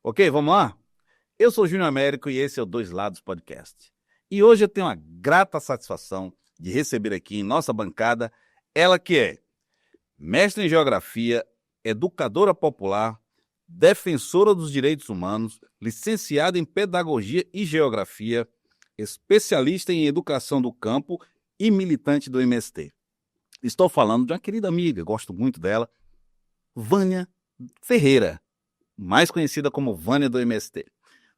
Ok, vamos lá? Eu sou o Júnior Américo e esse é o Dois Lados Podcast. E hoje eu tenho a grata satisfação de receber aqui em nossa bancada ela que é mestre em Geografia, educadora popular, defensora dos direitos humanos, licenciada em Pedagogia e Geografia, especialista em Educação do Campo e militante do MST. Estou falando de uma querida amiga, gosto muito dela, Vânia Ferreira, mais conhecida como Vânia do MST.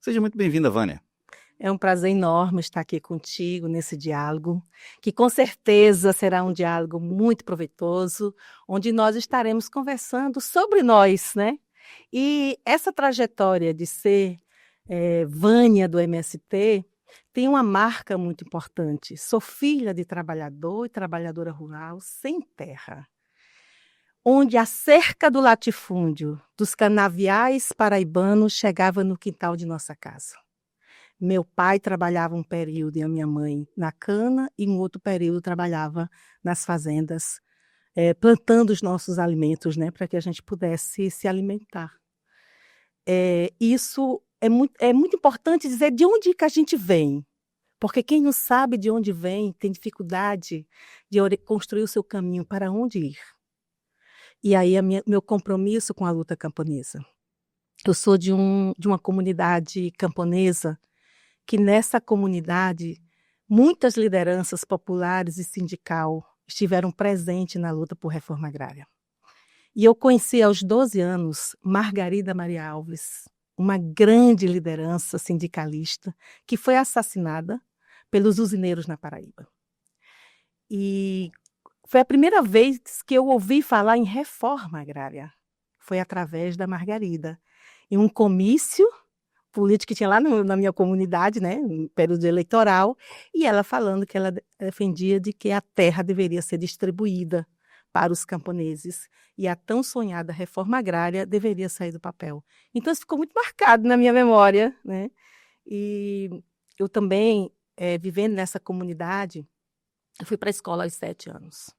Seja muito bem-vinda, Vânia. É um prazer enorme estar aqui contigo nesse diálogo, que com certeza será um diálogo muito proveitoso, onde nós estaremos conversando sobre nós, né? E essa trajetória de ser Vânia do MST tem uma marca muito importante. Sou filha de trabalhador e trabalhadora rural sem terra, onde a cerca do latifúndio dos canaviais paraibanos chegava no quintal de nossa casa. Meu pai trabalhava um período e a minha mãe na cana e um outro período trabalhava nas fazendas, plantando os nossos alimentos, né, para que a gente pudesse se alimentar. Isso é muito importante dizer de onde que a gente vem, porque quem não sabe de onde vem tem dificuldade de construir o seu caminho para onde ir. E aí meu compromisso com a luta camponesa. Eu sou de uma comunidade camponesa, que nessa comunidade muitas lideranças populares e sindical estiveram presentes na luta por reforma agrária. E eu conheci aos 12 anos Margarida Maria Alves, uma grande liderança sindicalista que foi assassinada pelos usineiros na Paraíba. E foi a primeira vez que eu ouvi falar em reforma agrária. Foi através da Margarida, em um comício político que tinha lá na minha comunidade, né, no período eleitoral, e ela falando que ela defendia de que a terra deveria ser distribuída para os camponeses e a tão sonhada reforma agrária deveria sair do papel. Então isso ficou muito marcado na minha memória, né? E eu também, vivendo nessa comunidade, eu fui para a escola aos 7 anos.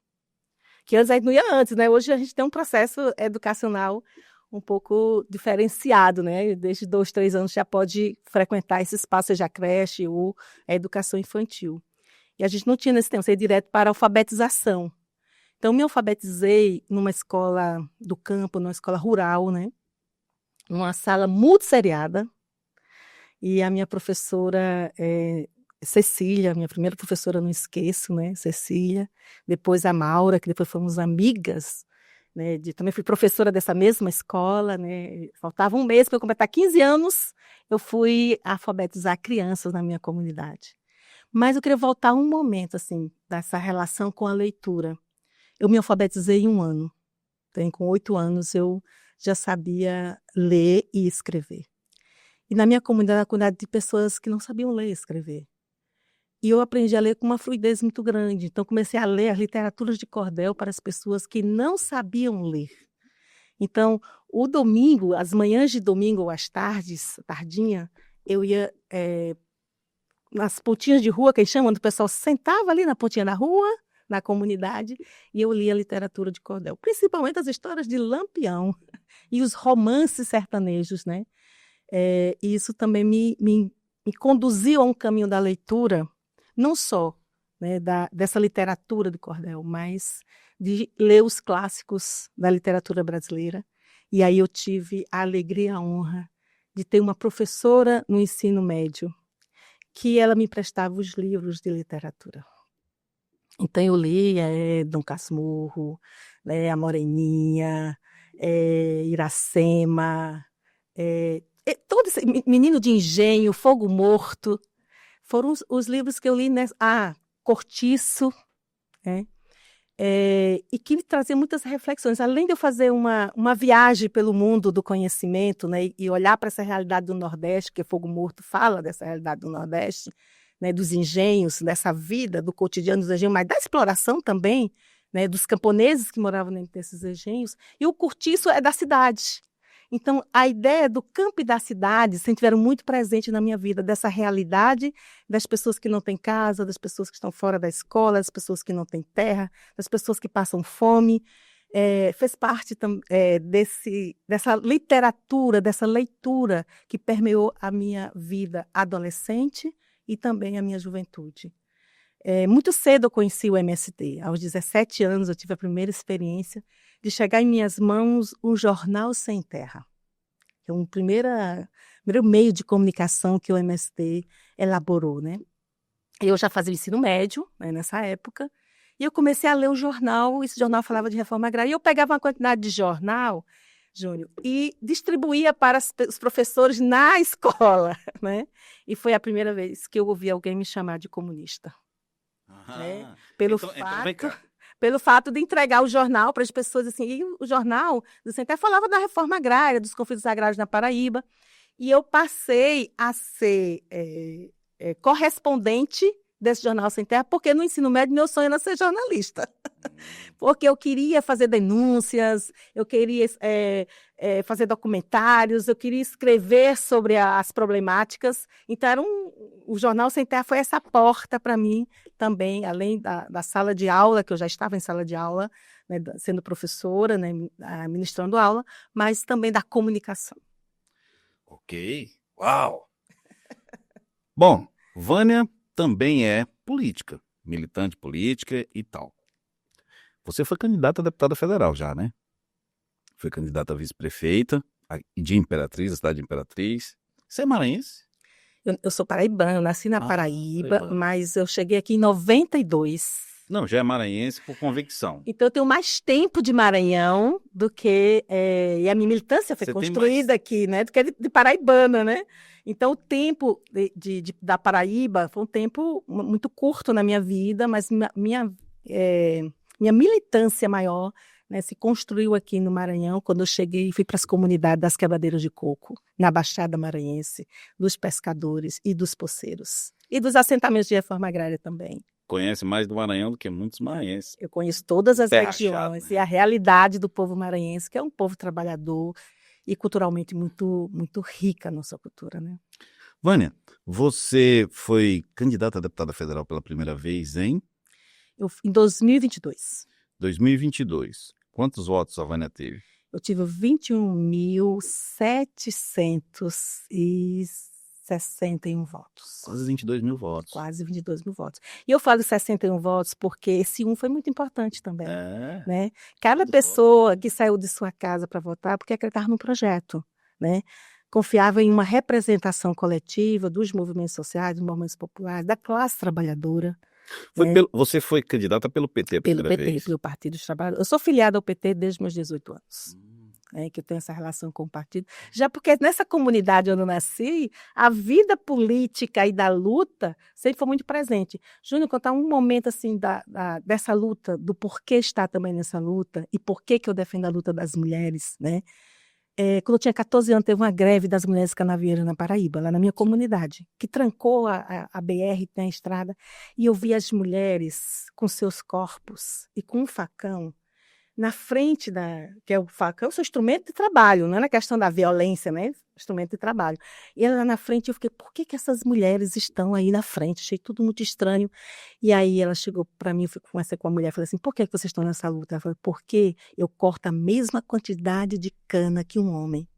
Que antes não ia antes, né? Hoje a gente tem um processo educacional um pouco diferenciado, né? Desde 2, 3 anos já pode frequentar esse espaço, seja a creche ou a educação infantil. E a gente não tinha nesse tempo, você ia direto para a alfabetização. Então, me alfabetizei numa escola do campo, numa escola rural, né? Numa sala multisseriada. E a minha professora, Cecília, minha primeira professora, não esqueço, né? Cecília. Depois a Maura, que depois fomos amigas, né, também fui professora dessa mesma escola, né, faltava um mês para eu completar 15 anos, eu fui alfabetizar crianças na minha comunidade. Mas eu queria voltar um momento, assim, dessa relação com a leitura. Eu me alfabetizei em 1 ano. Então, com 8 anos, eu já sabia ler e escrever. E na minha comunidade, a comunidade de pessoas que não sabiam ler e escrever. E eu aprendi a ler com uma fluidez muito grande. Então, comecei a ler as literaturas de cordel para as pessoas que não sabiam ler. Então, o domingo, as manhãs de domingo ou as tardes, tardinha, eu ia nas pontinhas de rua, que eles chamam, onde o pessoal sentava ali na pontinha da rua, na comunidade, e eu lia literatura de cordel. Principalmente as histórias de Lampião e os romances sertanejos, né? E isso também me conduziu a um caminho da leitura, não só, né, dessa literatura de cordel, mas de ler os clássicos da literatura brasileira. E aí eu tive a alegria e a honra de ter uma professora no ensino médio que ela me emprestava os livros de literatura. Então eu li Dom Casmurro, a Moreninha, Iracema, todo esse Menino de Engenho, Fogo Morto, foram os livros que eu li, Cortiço, e que me traziam muitas reflexões. Além de eu fazer uma viagem pelo mundo do conhecimento, né, e olhar para essa realidade do Nordeste, que Fogo Morto fala dessa realidade do Nordeste, né, dos engenhos, dessa vida, do cotidiano dos engenhos, mas da exploração também, né, dos camponeses que moravam dentro desses engenhos, e o Cortiço é da cidade. Então, a ideia do campo e da cidade sempre tiveram muito presente na minha vida, dessa realidade das pessoas que não têm casa, das pessoas que estão fora da escola, das pessoas que não têm terra, das pessoas que passam fome. fez parte dessa literatura, dessa leitura que permeou a minha vida adolescente e também a minha juventude. Muito cedo eu conheci o MST. Aos 17 anos eu tive a primeira experiência de chegar em minhas mãos um jornal sem terra. É um primeiro meio de comunicação que o MST elaborou, né? Eu já fazia ensino médio, né, nessa época, e eu comecei a ler o jornal. Esse jornal falava de reforma agrária, e eu pegava uma quantidade de jornal, Júnior, e distribuía para os professores na escola, né? E foi a primeira vez que eu ouvi alguém me chamar de comunista. Né? Pelo fato de entregar o jornal para as pessoas, assim, e o jornal do Sem Terra falava da reforma agrária, dos conflitos agrários na Paraíba, e eu passei a ser correspondente desse jornal Sem Terra, porque no ensino médio meu sonho era ser jornalista. Porque eu queria fazer denúncias, eu queria fazer documentários, eu queria escrever sobre as problemáticas. Então, o Jornal Sem Terra foi essa porta para mim também, além da sala de aula, que eu já estava em sala de aula, né, sendo professora, né, ministrando aula, mas também da comunicação. Ok. Uau! Bom, Vânia também é política, militante política e tal. Você foi candidata a deputada federal já, né? Foi candidata a vice-prefeita de Imperatriz, da cidade de Imperatriz. Você é maranhense? Eu sou paraibana, eu nasci na Paraíba, mas eu cheguei aqui em 92. Não, já é maranhense por convicção. Então eu tenho mais tempo de Maranhão do que... e a minha militância foi construída aqui, né? Do que de paraibana, né? Então o tempo da Paraíba foi um tempo muito curto na minha vida, mas minha militância maior, né, se construiu aqui no Maranhão, quando eu cheguei e fui para as comunidades das quebradeiras de coco, na Baixada Maranhense, dos pescadores e dos poceiros. E dos assentamentos de reforma agrária também. Conhece mais do Maranhão do que muitos maranhenses. Eu conheço todas as regiões, né? E a realidade do povo maranhense, que é um povo trabalhador e culturalmente muito, muito rica a nossa cultura, né? Vânia, você foi candidata a deputada federal pela primeira vez em 2022. 2022. Quantos votos a Vânia teve? Eu tive 21.761 votos. Quase 22 mil votos. Quase 22 mil votos. E eu falo 61 votos porque esse foi muito importante também. Né? Cada pessoa que saiu de sua casa para votar, porque acreditava no projeto, né? Confiava em uma representação coletiva dos movimentos sociais, dos movimentos populares, da classe trabalhadora. Você foi candidata pelo PT a primeira vez? Pelo Partido dos Trabalhadores. Eu sou filiada ao PT desde meus 18 anos. Que eu tenho essa relação com o partido. Já porque nessa comunidade onde eu nasci, a vida política e da luta sempre foi muito presente. Júnior, contar um momento assim dessa luta, do porquê estar também nessa luta e porquê que eu defendo a luta das mulheres, né? Quando eu tinha 14 anos, teve uma greve das mulheres canavieiras na Paraíba, lá na minha comunidade, que trancou a BR, tem a estrada, e eu vi as mulheres com seus corpos e com um facão na frente que é o facão, o seu instrumento de trabalho, não é na questão da violência, né? Instrumento de trabalho. E ela lá na frente, eu fiquei, por que essas mulheres estão aí na frente? Achei tudo muito estranho. E aí ela chegou para mim, eu conversei com a mulher, falei assim, por que vocês estão nessa luta? Ela falou, porque eu corto a mesma quantidade de cana que um homem.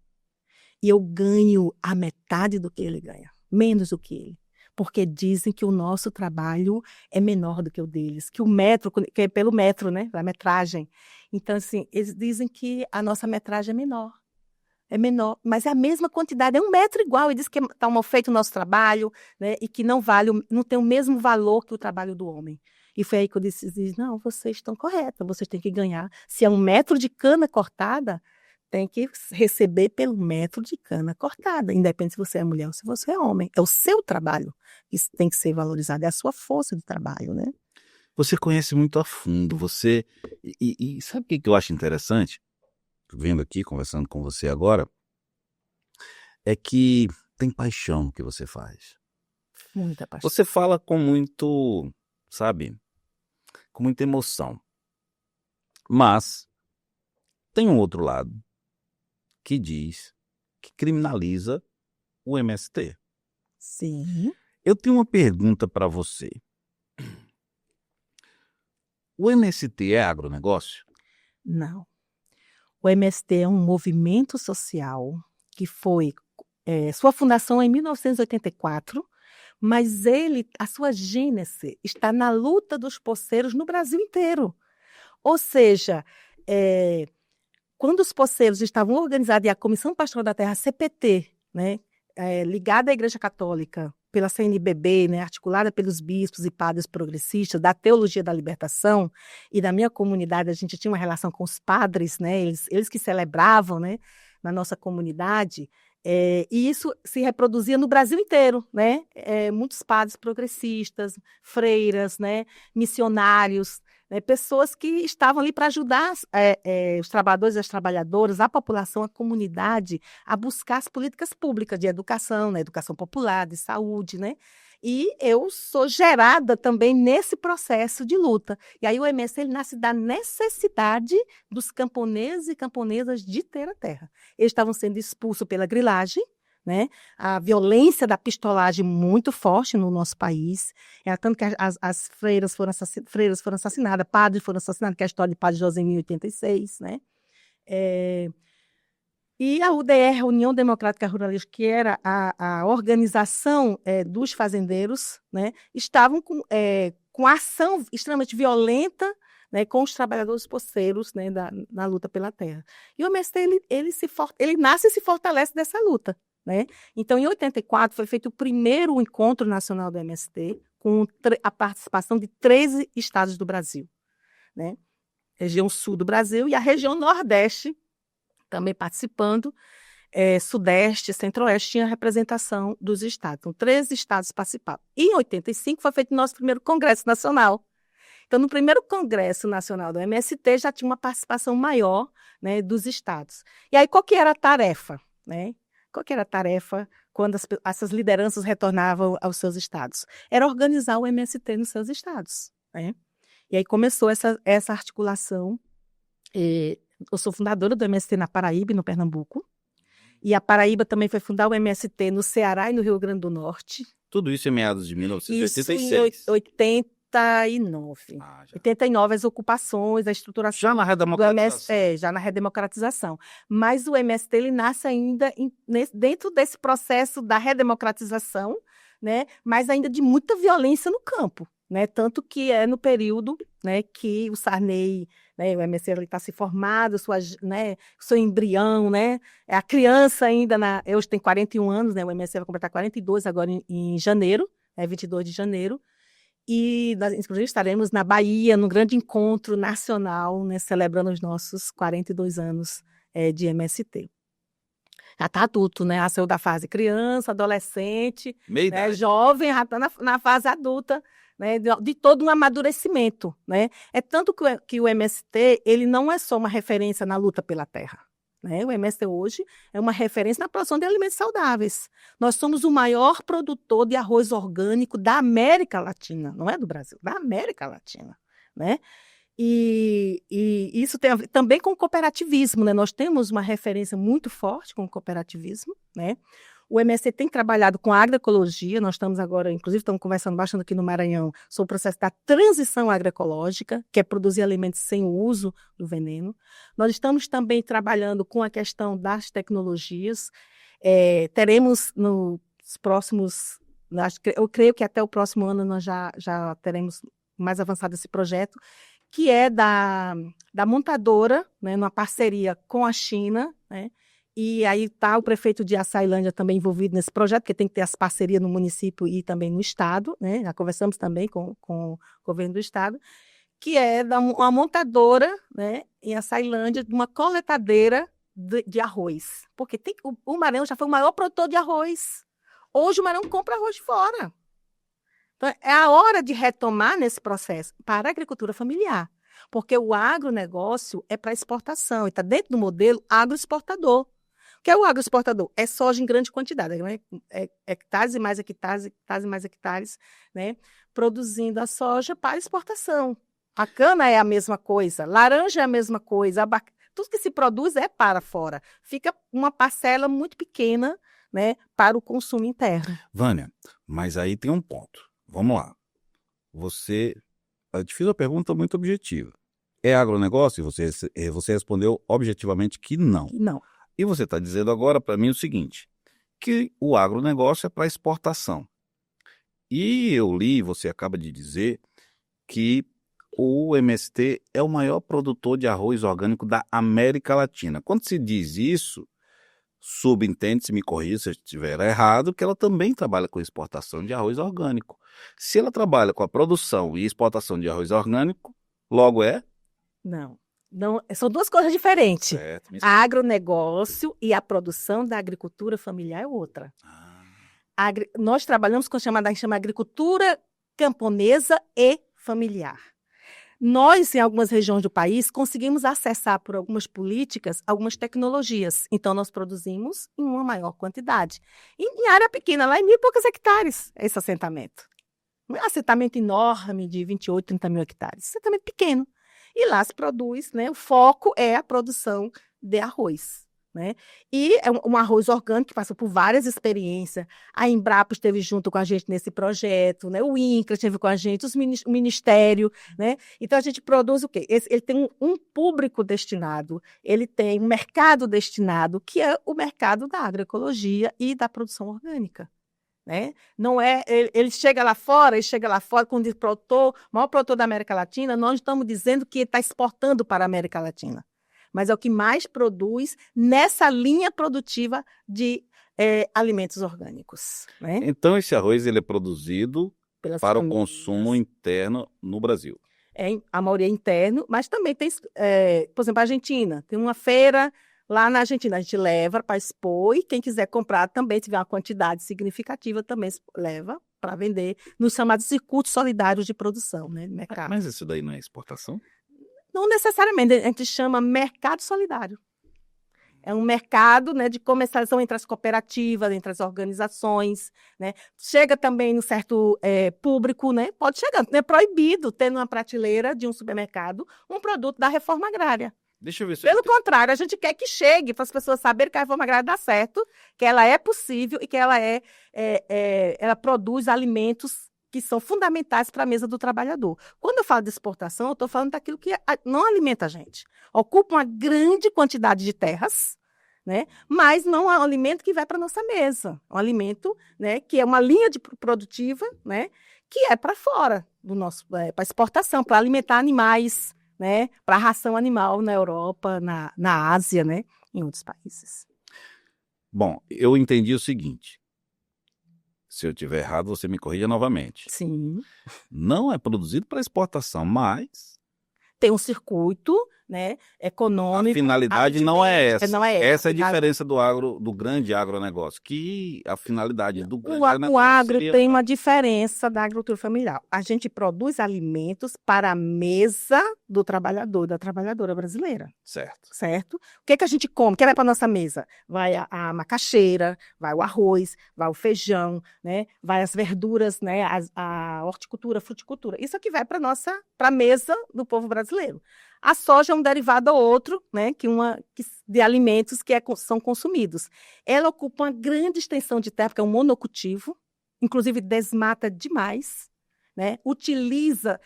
E eu ganho a metade do que ele ganha, menos do que ele. Porque dizem que o nosso trabalho é menor do que o deles, que o metro, que é pelo metro, né? A metragem. Então, assim, eles dizem que a nossa metragem é menor, mas é a mesma quantidade, é um metro igual, e diz que está mal feito o nosso trabalho, né? E que não tem o mesmo valor que o trabalho do homem. E foi aí que eu disse, não, vocês estão corretas, vocês têm que ganhar. Se é 1 metro de cana cortada, tem que receber pelo metro de cana cortada, independente se você é mulher ou se você é homem. É o seu trabalho que tem que ser valorizado, é a sua força de trabalho, né? Você conhece muito a fundo, e sabe o que eu acho interessante? Vendo aqui, conversando com você agora, é que tem paixão no que você faz. Muita paixão. Você fala com muito, sabe, com muita emoção. Mas tem um outro lado que diz que criminaliza o MST. Sim. Eu tenho uma pergunta para você. O MST é agronegócio? Não. O MST é um movimento social que foi, sua fundação é em 1984, mas a sua gênese está na luta dos poceiros no Brasil inteiro. Ou seja, quando os poceiros estavam organizados e a Comissão Pastoral da Terra, CPT, né, ligada à Igreja Católica, pela CNBB, né, articulada pelos bispos e padres progressistas, da Teologia da Libertação, e da minha comunidade, a gente tinha uma relação com os padres, né, eles que celebravam, né, na nossa comunidade, e isso se reproduzia no Brasil inteiro, né, muitos padres progressistas, freiras, né, missionários, né, pessoas que estavam ali para ajudar os trabalhadores e as trabalhadoras, a população, a comunidade, a buscar as políticas públicas de educação, né, educação popular, de saúde, né? E eu sou gerada também nesse processo de luta. E aí o MST ele nasce da necessidade dos camponeses e camponesas de ter a terra. Eles estavam sendo expulsos pela grilagem, né? A violência da pistolagem muito forte no nosso país. Tanto que as freiras foram assassinadas, padres foram assassinados, que é a história de Padre José em 1086, né? E a UDR, União Democrática Ruralista, que era a organização dos fazendeiros, né, estavam com ação extremamente violenta, né, com os trabalhadores poceiros, né, na luta pela terra. E o MST ele nasce e se fortalece dessa luta. Né? Então, em 84, foi feito o primeiro encontro nacional do MST, com a participação de 13 estados do Brasil. Né? Região sul do Brasil e a região nordeste também participando, sudeste, centro-oeste, tinha representação dos estados. Então, 13 estados participavam. E em 85 foi feito o nosso primeiro congresso nacional. Então, no primeiro congresso nacional do MST, já tinha uma participação maior, né, dos estados. E aí, qual que era a tarefa? Né? Qual que era a tarefa quando essas lideranças retornavam aos seus estados? Era organizar o MST nos seus estados. Né? E aí começou essa articulação. Eu sou fundadora do MST na Paraíba e no Pernambuco. E a Paraíba também foi fundar o MST no Ceará e no Rio Grande do Norte. Tudo isso em meados de 1986. Isso em 89. 89, as ocupações, a estruturação. Já na redemocratização. Já na redemocratização. Mas o MST ele nasce ainda dentro desse processo da redemocratização, né? Mas ainda de muita violência no campo. Né? Tanto que é no período, né, que o Sarney, né, o MST está se formado, né, seu embrião, né, é a criança ainda, hoje tem 41 anos, né, o MST vai completar 42 agora em janeiro, 22 de janeiro, e nós, inclusive, estaremos na Bahia, no grande encontro nacional, né, celebrando os nossos 42 anos de MST. Já está adulto, né? Já saiu da fase criança, adolescente, né, jovem, já está na fase adulta, né, de todo um amadurecimento. Né? É tanto que o MST ele não é só uma referência na luta pela terra. Né? O MST hoje é uma referência na produção de alimentos saudáveis. Nós somos o maior produtor de arroz orgânico da América Latina, não é do Brasil, da América Latina. Né? E isso tem a ver também com o cooperativismo. Né? Nós temos uma referência muito forte com o cooperativismo. Né? O MST tem trabalhado com a agroecologia, nós estamos agora, inclusive, estamos conversando bastante aqui no Maranhão sobre o processo da transição agroecológica, que é produzir alimentos sem o uso do veneno. Nós estamos também trabalhando com a questão das tecnologias. Teremos nos próximos, eu creio que até o próximo ano nós já teremos mais avançado esse projeto, que é da montadora, né, numa parceria com a China, né? E aí está o prefeito de Açailândia também envolvido nesse projeto, porque tem que ter as parcerias no município e também no estado, né? Já conversamos também com o governo do estado, que é uma montadora, né, em Açailândia, de uma coletadeira de arroz. Porque o Maranhão já foi o maior produtor de arroz. Hoje o Maranhão compra arroz de fora. Então, é a hora de retomar nesse processo para a agricultura familiar. Porque o agronegócio é para exportação, e está dentro do modelo agroexportador. O que é o agroexportador? É soja em grande quantidade, né? Hectares e mais hectares, hectares e mais hectares, né? Produzindo a soja para exportação. A cana é a mesma coisa, laranja é a mesma coisa, tudo que se produz é para fora. Fica uma parcela muito pequena, né, para o consumo interno. Vânia, mas aí tem um ponto. Vamos lá. Eu te fiz uma pergunta muito objetiva. é agronegócio? E você respondeu objetivamente que não. Não. E você está dizendo agora para mim o seguinte, que o agronegócio é para exportação. E eu li, você acaba de dizer, que o MST é o maior produtor de arroz orgânico da América Latina. Quando se diz isso, subentende-se, me corrija se eu estiver errado, que ela também trabalha com exportação de arroz orgânico. Se ela trabalha com a produção e exportação de arroz orgânico, logo é? Não. Não, são duas coisas diferentes. Certo. Agronegócio e a produção da agricultura familiar é outra. Nós trabalhamos com a chama agricultura camponesa e familiar. Nós, em algumas regiões do país, conseguimos acessar por algumas políticas, algumas tecnologias. Então, nós produzimos em uma maior quantidade. Em área pequena, lá em 1.000 e poucos hectares, esse assentamento. Não é um assentamento enorme de 28, 30 mil hectares. Assentamento pequeno. E lá se produz, né? O foco é a produção de arroz. Né? E é um arroz orgânico que passou por várias experiências. A Embrapa esteve junto com a gente nesse projeto, né? O INCRA esteve com a gente, o Ministério. Né? Então, a gente produz o quê? Ele tem um público destinado, ele tem um mercado destinado, que é o mercado da agroecologia e da produção orgânica. Né? Não é, ele chega lá fora, quando diz o maior produtor da América Latina, nós estamos dizendo que ele está exportando para a América Latina. Mas é o que mais produz nessa linha produtiva de alimentos orgânicos. Né? Então, esse arroz ele é produzido para famílias. O consumo interno no Brasil. A maioria é interno, mas também tem, por exemplo, a Argentina. Tem uma feira lá na Argentina, a gente leva para expor e quem quiser comprar também, tiver uma quantidade significativa, também leva para vender nos chamados circuitos solidários de produção, né, no mercado. Mas isso daí não é exportação? Não necessariamente, a gente chama mercado solidário. É um mercado, né, de comercialização entre as cooperativas, entre as organizações. Né? Chega também no certo público, né? Pode chegar, não é proibido ter numa prateleira de um supermercado um produto da reforma agrária. Deixa eu ver se Pelo contrário, a gente quer que chegue para as pessoas saberem que a reforma agrária dá certo, que ela é possível e que ela produz alimentos que são fundamentais para a mesa do trabalhador. Quando eu falo de exportação, eu estou falando daquilo que não alimenta a gente. Ocupa uma grande quantidade de terras, né? Mas não é um alimento que vai para a nossa mesa. É um alimento, né, que é uma linha produtiva, né, que é para fora do nosso, para exportação, para alimentar animais, né, para a ração animal na Europa, na Ásia, né, em outros países. Bom, eu entendi o seguinte. Se eu estiver errado, você me corrija novamente. Sim. Não é produzido para exportação, mas tem um circuito, né, econômico. A finalidade não é essa. Não é essa. Essa é a diferença do grande agronegócio, que a finalidade do grande agronegócio... O agro tem uma diferença da agricultura familiar. A gente produz alimentos para a mesa do trabalhador, da trabalhadora brasileira. Certo. Certo? O que a gente come? O que vai para a nossa mesa? Vai a macaxeira, vai o arroz, vai o feijão, né? Vai as verduras, né? A horticultura, a fruticultura. Isso aqui vai para a mesa do povo brasileiro. A soja é um derivado ou outro, né, de alimentos que são consumidos. Ela ocupa uma grande extensão de terra, porque é um monocultivo, inclusive desmata demais. Né? Utiliza,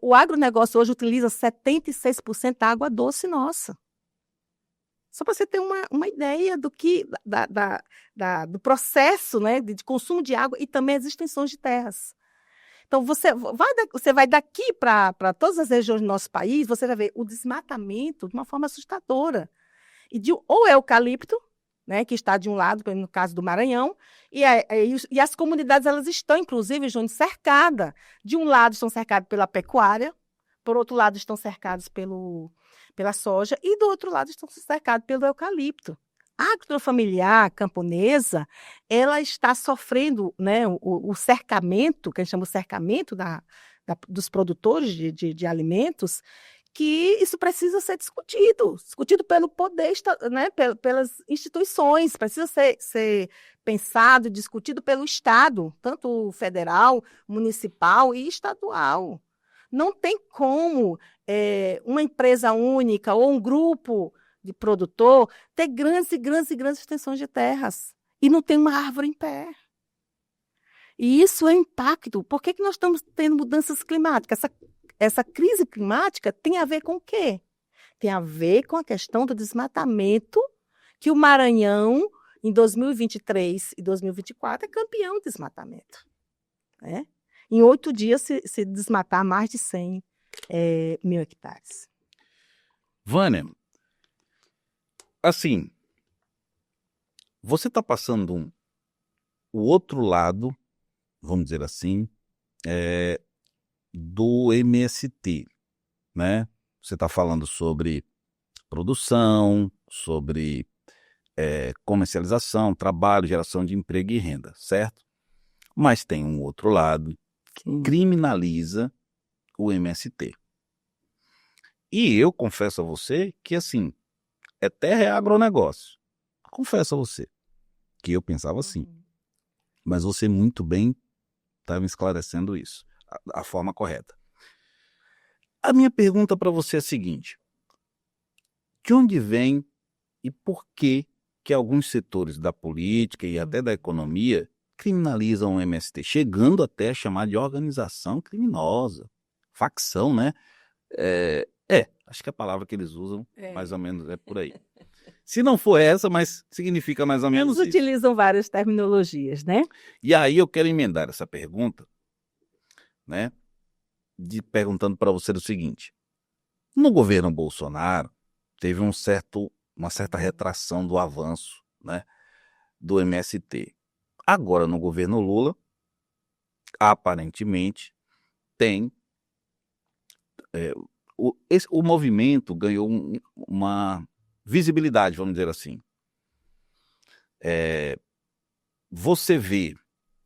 o agronegócio hoje utiliza 76% da água doce nossa. Só para você ter uma ideia do do processo, né, de consumo de água e também as extensões de terras. Então, você vai daqui para todas as regiões do nosso país, você vai ver o desmatamento de uma forma assustadora. Ou é eucalipto, né, que está de um lado, no caso do Maranhão, e as comunidades elas estão, inclusive, Júnior, cercadas. De um lado estão cercadas pela pecuária, por outro lado estão cercados pela soja, e do outro lado estão cercados pelo eucalipto. A agricultura familiar camponesa, ela está sofrendo, né, o cercamento, que a gente chama de cercamento dos produtores de alimentos, que isso precisa ser discutido pelo poder, né, pelas instituições, precisa ser pensado e discutido pelo Estado, tanto federal, municipal e estadual. Não tem como uma empresa única ou um grupo de produtor ter grandes extensões de terras e não tem uma árvore em pé. E isso é impacto. Por que nós estamos tendo mudanças climáticas? essa crise climática tem a ver com o quê? Tem a ver com a questão do desmatamento, que o Maranhão, em 2023 e 2024, é campeão de desmatamento. Né? Em 8 dias, se desmatar mais de 100 mil hectares. Vânia, assim, você está passando o outro lado, vamos dizer assim, do MST, né? Você está falando sobre produção, sobre comercialização, trabalho, geração de emprego e renda, certo? Mas tem um outro lado que criminaliza o MST. E eu confesso a você que, assim, terra é agronegócio. Confesso a você que eu pensava assim. Mas você muito bem está me esclarecendo isso, a forma correta. A minha pergunta para você é a seguinte: de onde vem e por que alguns setores da política e até da economia criminalizam o MST, chegando até a chamar de organização criminosa, facção, né? Acho que a palavra que eles usam mais ou menos é por aí. Se não for essa, mas significa mais ou menos Eles isso. utilizam várias terminologias, né? E aí eu quero emendar essa pergunta, né? Perguntando para você o seguinte: no governo Bolsonaro teve uma certa retração do avanço, né, do MST. Agora no governo Lula, aparentemente tem o movimento ganhou uma visibilidade, vamos dizer assim. Você vê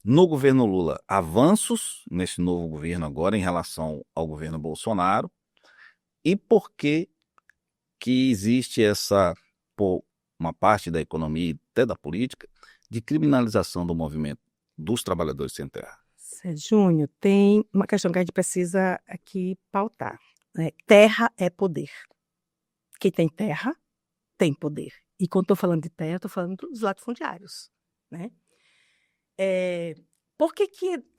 no governo Lula avanços nesse novo governo agora em relação ao governo Bolsonaro, e por que existe uma parte da economia e até da política de criminalização do movimento dos trabalhadores sem terra? Júnior, tem uma questão que a gente precisa aqui pautar. Né? Terra é poder. Quem tem terra tem poder. E quando estou falando de terra, estou falando dos latifundiários. Né? Por que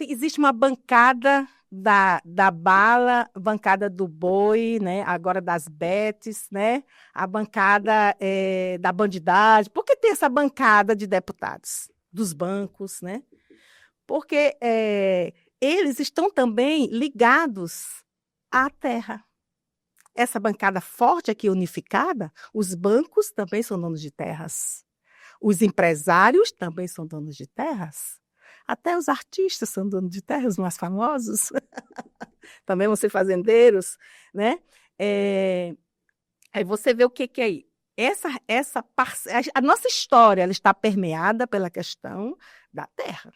existe uma bancada da bala, bancada do boi, né? Agora das betes, né? A bancada da bandidagem? Por que tem essa bancada de deputados dos bancos? Né? Porque eles estão também ligados à terra. Essa bancada forte aqui unificada, os bancos também são donos de terras. Os empresários também são donos de terras. Até os artistas são donos de terras, os mais famosos. Também vão ser fazendeiros, né? Aí você vê o que é aí. A nossa história ela está permeada pela questão da terra.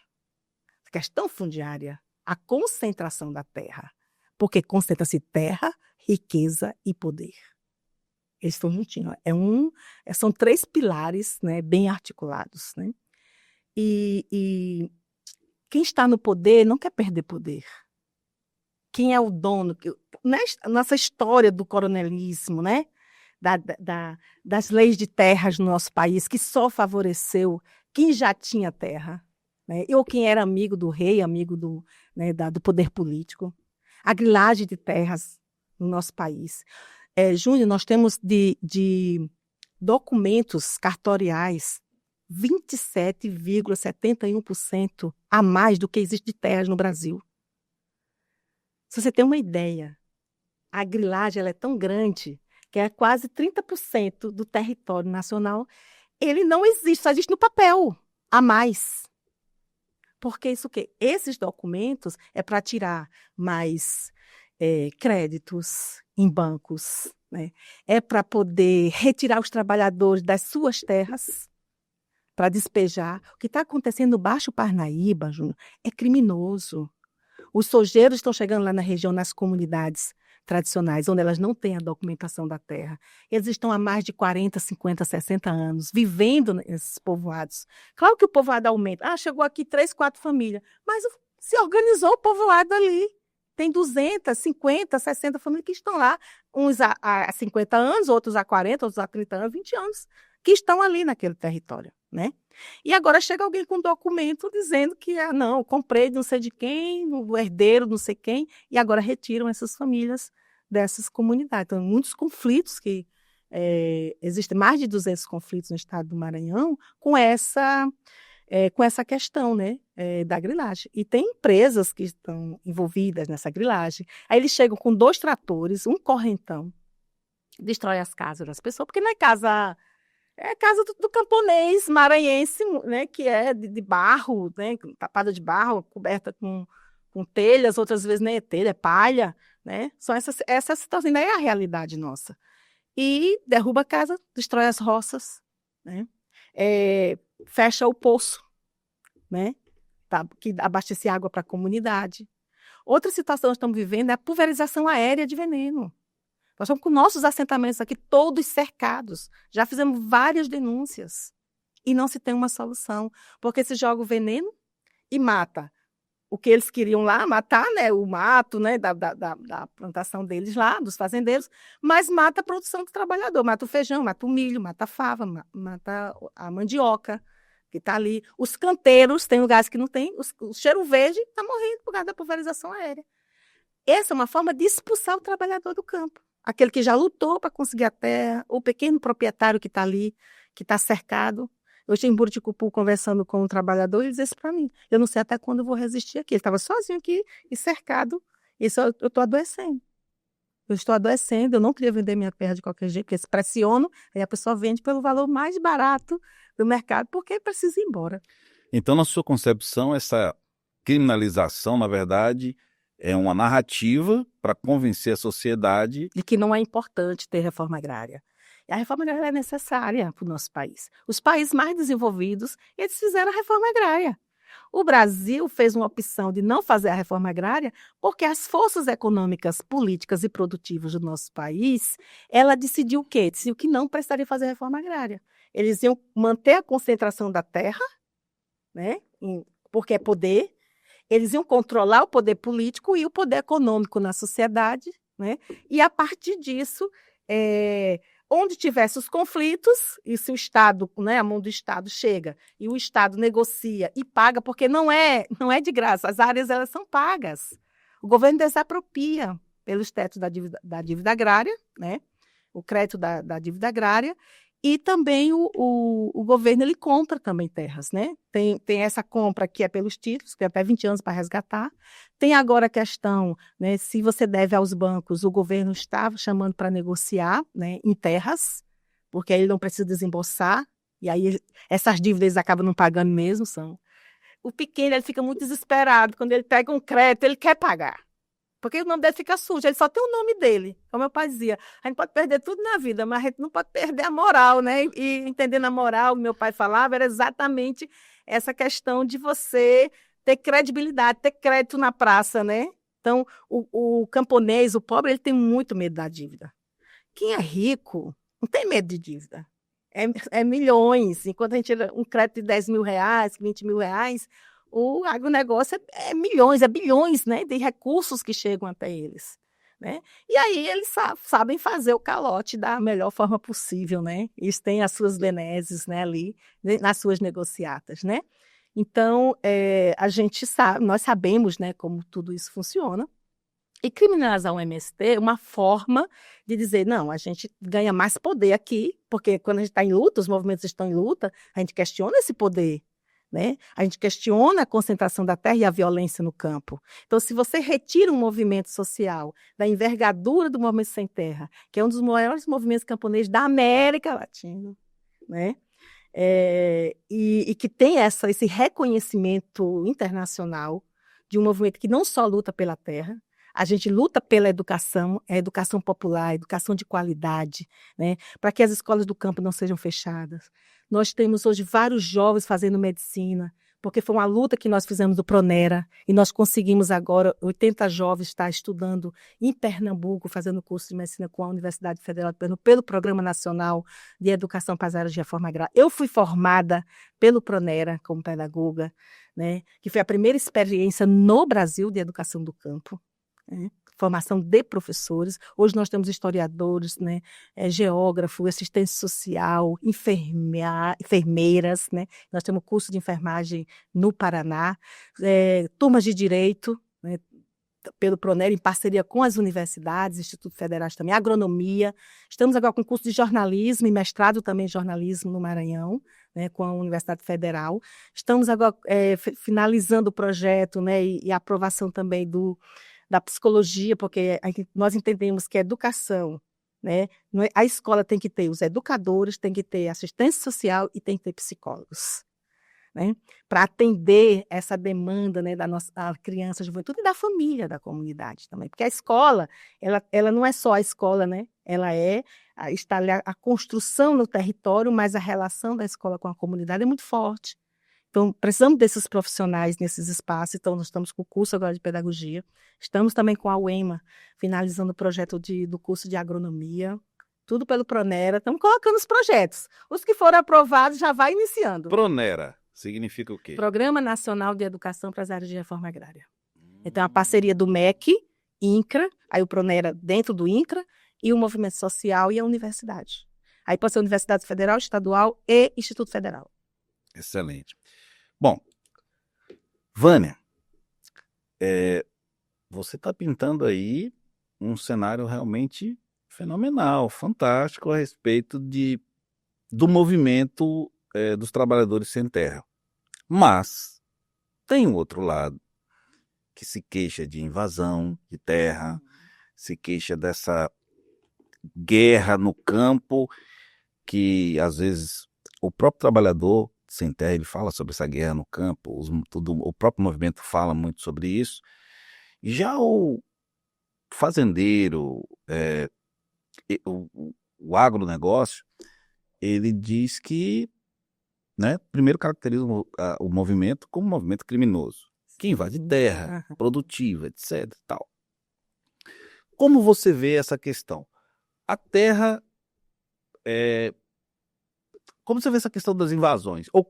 A questão fundiária, a concentração da terra. Porque concentra-se terra, riqueza e poder. Eles estão juntinhos. São 3 pilares, né, bem articulados. Né? E quem está no poder não quer perder poder. Quem é o dono? Nossa história do coronelismo, né? Das leis de terras no nosso país, que só favoreceu quem já tinha terra, né? Ou quem era amigo do rei, amigo do poder político. A grilagem de terras no nosso país. Júnior, nós temos de documentos cartoriais 27,71% a mais do que existe de terras no Brasil. Se você tem uma ideia, a grilagem ela é tão grande que é quase 30% do território nacional. Ele não existe, só existe no papel, a mais. Porque isso o quê? Esses documentos é para tirar mais créditos em bancos, né? É para poder retirar os trabalhadores das suas terras, para despejar. O que está acontecendo no Baixo Parnaíba, Júnior, é criminoso. Os sojeiros estão chegando lá na região, nas comunidades tradicionais, onde elas não têm a documentação da terra. Eles estão há mais de 40, 50, 60 anos, vivendo nesses povoados. Claro que o povoado aumenta. Chegou aqui 3, 4 famílias, mas se organizou o povoado ali. Tem 200, 50, 60 famílias que estão lá, uns há 50 anos, outros há 40, outros há 30 anos, 20 anos, que estão ali naquele território. Né? E agora chega alguém com um documento dizendo que, não, comprei de não sei de quem, o herdeiro não sei quem, e agora retiram essas famílias dessas comunidades. Então, muitos conflitos que existem, mais de 200 conflitos no estado do Maranhão, com essa questão, né, da grilagem. E tem empresas que estão envolvidas nessa grilagem. Aí eles chegam com 2 tratores, um correntão, destrói as casas das pessoas, porque não é casa... É a casa do camponês maranhense, né, que é de barro, né, tapada de barro, coberta com telhas, outras vezes nem é telha, é palha, né? São essas situações, daí é a realidade nossa. E derruba a casa, destrói as roças, né? Fecha o poço, né, que abastecia água para a comunidade. Outra situação que nós estamos vivendo é a pulverização aérea de veneno. Nós estamos com nossos assentamentos aqui todos cercados. Já fizemos várias denúncias e não se tem uma solução, porque se joga o veneno e mata o que eles queriam lá, matar, né, o mato, né, da plantação deles lá, dos fazendeiros, mas mata a produção do trabalhador, mata o feijão, mata o milho, mata a fava, mata a mandioca que está ali. Os canteiros, tem lugares que não tem, o cheiro verde está morrendo por causa da pulverização aérea. Essa é uma forma de expulsar o trabalhador do campo. Aquele que já lutou para conseguir a terra, o pequeno proprietário que está ali, que está cercado. Eu estive em Buriticupu conversando com um trabalhador e ele disse isso para mim: eu não sei até quando eu vou resistir aqui. Ele estava sozinho aqui e cercado. Isso eu estou adoecendo. Eu estou adoecendo, eu não queria vender minha terra de qualquer jeito, porque se pressiono, aí a pessoa vende pelo valor mais barato do mercado, porque precisa ir embora. Então, na sua concepção, essa criminalização, na verdade, é uma narrativa para convencer a sociedade de que não é importante ter reforma agrária. E a reforma agrária é necessária para o nosso país. Os países mais desenvolvidos, eles fizeram a reforma agrária. O Brasil fez uma opção de não fazer a reforma agrária porque as forças econômicas, políticas e produtivas do nosso país, ela decidiu o quê? Decidiu que não precisaria fazer a reforma agrária. Eles iam manter a concentração da terra, né, porque é poder. Eles iam controlar o poder político e o poder econômico na sociedade, né? E, a partir disso, onde tivesse os conflitos, e se o Estado, né, a mão do Estado chega, e o Estado negocia e paga, porque não é de graça, as áreas elas são pagas. O governo desapropria pelos tetos da dívida agrária, né? O crédito da dívida agrária, e também o governo ele compra também terras, né? Tem essa compra que é pelos títulos, que tem até 20 anos para resgatar. Tem agora a questão, né, se você deve aos bancos, o governo está chamando para negociar, né, em terras, porque aí ele não precisa desembolsar, e aí essas dívidas eles acabam não pagando mesmo. O pequeno ele fica muito desesperado, quando ele pega um crédito, ele quer pagar. Porque o nome dele fica sujo, ele só tem o nome dele. Como meu pai dizia, a gente pode perder tudo na vida, mas a gente não pode perder a moral, né? E entendendo a moral, meu pai falava, era exatamente essa questão de você ter credibilidade, ter crédito na praça, né? Então, o camponês, o pobre, ele tem muito medo da dívida. Quem é rico não tem medo de dívida. É milhões. Enquanto a gente tira um crédito de 10 mil reais, 20 mil reais, o agronegócio é milhões, é bilhões, né, de recursos que chegam até eles, né? E aí eles sabem fazer o calote da melhor forma possível, né? Eles têm as suas benesses, né, ali, nas suas negociatas, né? Então, a gente sabe, nós sabemos, né, como tudo isso funciona. E criminalizar o MST é uma forma de dizer, não, a gente ganha mais poder aqui, porque quando a gente está em luta, os movimentos estão em luta, a gente questiona esse poder, né? A gente questiona a concentração da terra e a violência no campo. Então, se você retira um movimento social da envergadura do Movimento Sem Terra, que é um dos maiores movimentos camponeses da América Latina, né? E que tem esse reconhecimento internacional de um movimento que não só luta pela terra, a gente luta pela educação, a educação popular, a educação de qualidade, né? Para que as escolas do campo não sejam fechadas. Nós temos hoje vários jovens fazendo medicina, porque foi uma luta que nós fizemos do Pronera, e nós conseguimos agora 80 jovens estar estudando em Pernambuco, fazendo curso de medicina com a Universidade Federal de Pernambuco, pelo Programa Nacional de Educação para as Áreas de Reforma Agrária. Eu fui formada pelo Pronera como pedagoga, né? Que foi a primeira experiência no Brasil de educação do campo. formação de professores. Hoje nós temos historiadores, né, geógrafo, assistente social, enfermeiras, né? Nós temos curso de enfermagem no Paraná, turmas de direito, né, pelo Pronero, em parceria com as universidades, institutos federais também, agronomia. Estamos agora com curso de jornalismo e mestrado também em jornalismo no Maranhão, né, com a Universidade Federal. Estamos agora finalizando o projeto, né, e a aprovação também da psicologia, porque nós entendemos que a educação, né, a escola tem que ter os educadores, tem que ter assistência social e tem que ter psicólogos, né, para atender essa demanda, né, da nossa criança, juventude e da família, da comunidade também. Porque a escola, ela não é só a escola, né? Ela está ali a construção no território, mas a relação da escola com a comunidade é muito forte. Então, precisamos desses profissionais nesses espaços. Então, nós estamos com o curso agora de pedagogia. Estamos também com a UEMA, finalizando o projeto do curso de agronomia. Tudo pelo Pronera. Estamos colocando os projetos. Os que foram aprovados já vai iniciando. Pronera significa o quê? Programa Nacional de Educação para as Áreas de Reforma Agrária. Então, a parceria do MEC, INCRA, aí o Pronera dentro do INCRA, e o Movimento Social e a universidade. Aí pode ser Universidade Federal, Estadual e Instituto Federal. Excelente. Bom, Vânia, você está pintando aí um cenário realmente fenomenal, fantástico a respeito do movimento dos trabalhadores sem terra. Mas tem um outro lado que se queixa de invasão de terra, se queixa dessa guerra no campo, que às vezes o próprio trabalhador sem terra, ele fala sobre essa guerra no campo, o próprio movimento fala muito sobre isso. E já o fazendeiro, o agronegócio, ele diz que, né, primeiro caracteriza o movimento como um movimento criminoso, que invade terra, produtiva, etc. Tal. Como você vê essa questão? A terra, como você vê essa questão das invasões? Ou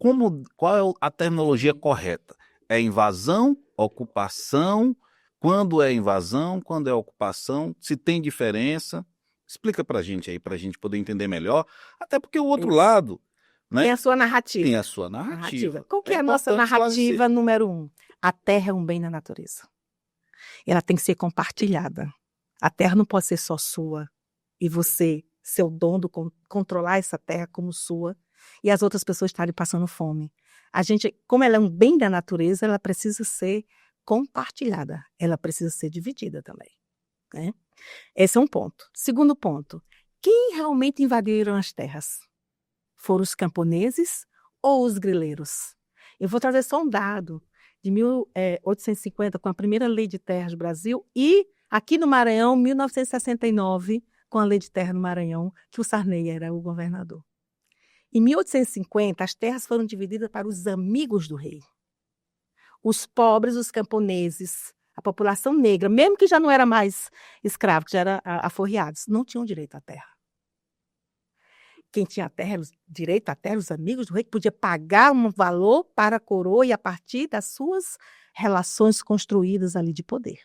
qual é a terminologia correta? É invasão, ocupação? Quando é invasão, quando é ocupação? Se tem diferença? Explica pra gente aí, pra gente poder entender melhor. Até porque o outro lado, né, tem a sua narrativa. Tem a sua narrativa. Qual que é a nossa narrativa número 1? A terra é um bem da natureza. Ela tem que ser compartilhada. A terra não pode ser só sua e você ser o dono, controlar essa terra como sua e as outras pessoas estarem passando fome. A gente, como ela é um bem da natureza, ela precisa ser compartilhada. Ela precisa ser dividida também, né? Esse é um ponto. Segundo ponto, quem realmente invadiram as terras? Foram os camponeses ou os grileiros? Eu vou trazer só um dado de 1850, com a primeira lei de terras do Brasil, e aqui no Maranhão, 1969, com a lei de terra no Maranhão, que o Sarney era o governador. Em 1850, as terras foram divididas para os amigos do rei. Os pobres, os camponeses, a população negra, mesmo que já não era mais escravo, que já era aforreados, não tinham direito à terra. Quem tinha terra, direito à terra, os amigos do rei, que podia pagar um valor para a coroa e a partir das suas relações construídas ali de poder.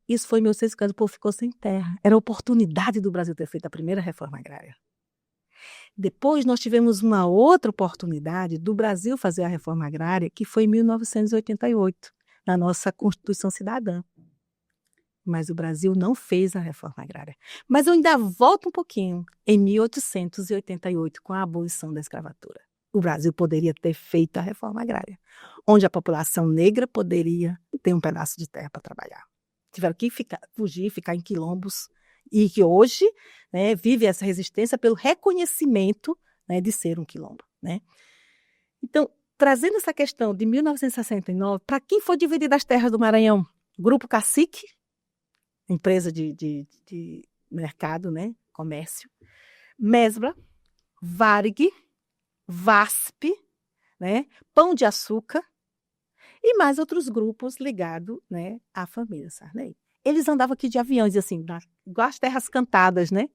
Isso foi em 1850, o povo ficou sem terra. Era a oportunidade do Brasil ter feito a primeira reforma agrária. Depois nós tivemos uma outra oportunidade do Brasil fazer a reforma agrária, que foi em 1988, na nossa Constituição Cidadã. Mas o Brasil não fez a reforma agrária. Mas eu ainda volto um pouquinho, em 1888, com a abolição da escravatura. O Brasil poderia ter feito a reforma agrária, onde a população negra poderia ter um pedaço de terra para trabalhar. Tiveram que fugir, ficar em quilombos, e que hoje, né, vive essa resistência pelo reconhecimento, né, de ser um quilombo, né? Então, trazendo essa questão de 1969, para quem foi dividida as terras do Maranhão? Grupo Cacique, empresa de mercado, né, comércio, Mesbla, Varig, VASP, né, Pão de Açúcar, e mais outros grupos ligados, né, à família Sarney. Eles andavam aqui de aviões, assim, igual as Terras Cantadas, né?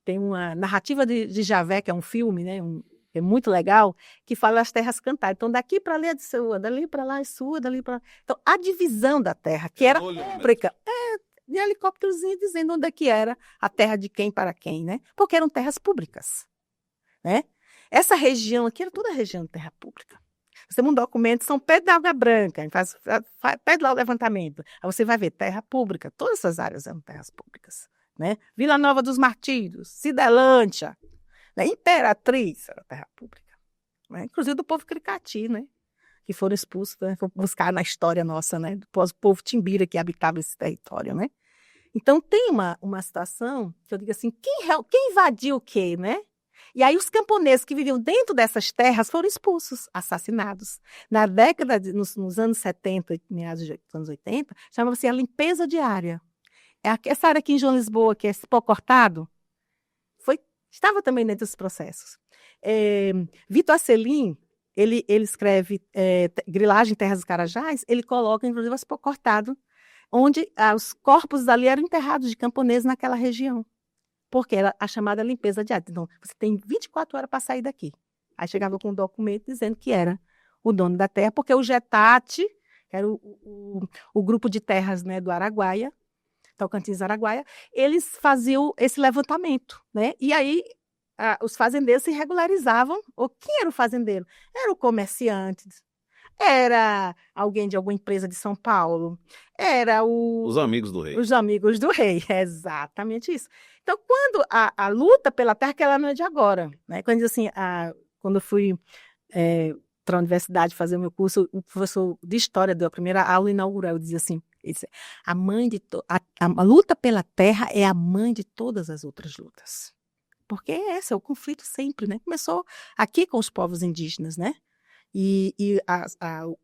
Tem uma narrativa de Javé, que é um filme, né, é muito legal, que fala as terras cantadas. Então, daqui para ali é de sua, dali para lá é sua, dali para lá. Então, a divisão da terra, que era pública, de helicópterozinho dizendo onde é que era a terra de quem para quem, né? Porque eram terras públicas, né? Essa região aqui era toda a região de terra pública. Você tem um documento, São Pedro da Água Branca, pede lá o levantamento. Aí você vai ver terra pública, todas essas áreas eram terras públicas, né? Vila Nova dos Martírios, Cidelândia, né? Imperatriz era terra pública, né? Inclusive do povo Cricati, né? Que foram expulsos, né? Foram buscar na história nossa, né? Do povo Timbira que habitava esse território, né? Então tem uma situação que eu digo assim, quem invadiu o quê, né? E aí os camponeses que viviam dentro dessas terras foram expulsos, assassinados. Na década, nos anos 70, meados dos anos 80, chamava-se a limpeza diária. Essa área aqui em João Lisboa, que é Cipó Cortado, estava também dentro dos processos. Vitor Acelin, ele escreve Grilagem Terras dos Carajás, ele coloca, inclusive, o Cipó Cortado, onde os corpos ali eram enterrados de camponeses naquela região. Porque era a chamada limpeza diária. Então, você tem 24 horas para sair daqui. Aí chegava com um documento dizendo que era o dono da terra, porque o GETAT, que era o grupo de terras, né, do Araguaia, Tocantins Araguaia, eles faziam esse levantamento, né? E aí os fazendeiros se regularizavam. Quem era o fazendeiro? Era o comerciante, era alguém de alguma empresa de São Paulo, era os amigos do rei. Os amigos do rei, é exatamente isso. Então, quando a luta pela terra, que ela não é de agora, né? Quando diz assim, quando eu fui para a universidade fazer o meu curso, o professor de história deu a primeira aula inaugural, ele dizia assim, a luta pela terra é a mãe de todas as outras lutas. Porque esse é o conflito sempre, né? Começou aqui com os povos indígenas, né? E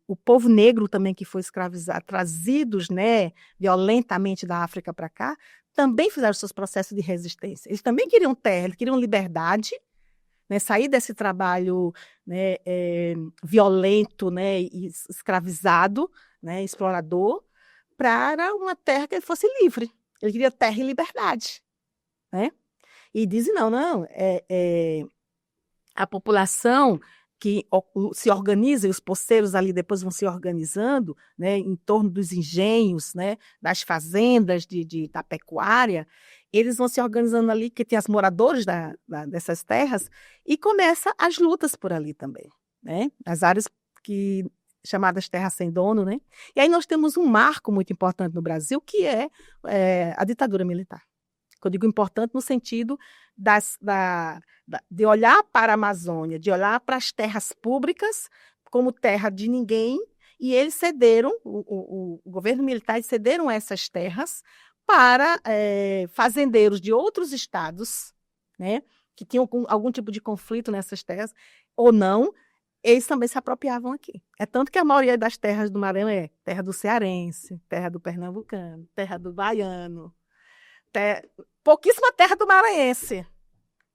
o povo negro também que foi escravizado, trazidos, né, violentamente da África para cá, também fizeram seus processos de resistência. Eles também queriam terra, eles queriam liberdade, né, sair desse trabalho, né, violento, né, e escravizado, né, explorador, para uma terra que fosse livre. Ele queria terra e liberdade, né? E dizem, não, a população que se organiza, e os poceiros ali depois vão se organizando, né, em torno dos engenhos, né, das fazendas da pecuária, eles vão se organizando ali, que tem os moradores dessas terras, e começa as lutas por ali também, né, as áreas chamadas terras sem dono, né, e aí nós temos um marco muito importante no Brasil, que é a ditadura militar. Eu digo importante no sentido de olhar para a Amazônia, de olhar para as terras públicas como terra de ninguém, e eles cederam, o governo militar cederam essas terras para fazendeiros de outros estados, né, que tinham algum tipo de conflito nessas terras, ou não, eles também se apropriavam aqui. É tanto que a maioria das terras do Maranhão é terra do cearense, terra do pernambucano, terra do baiano, pouquíssima terra do maranhense,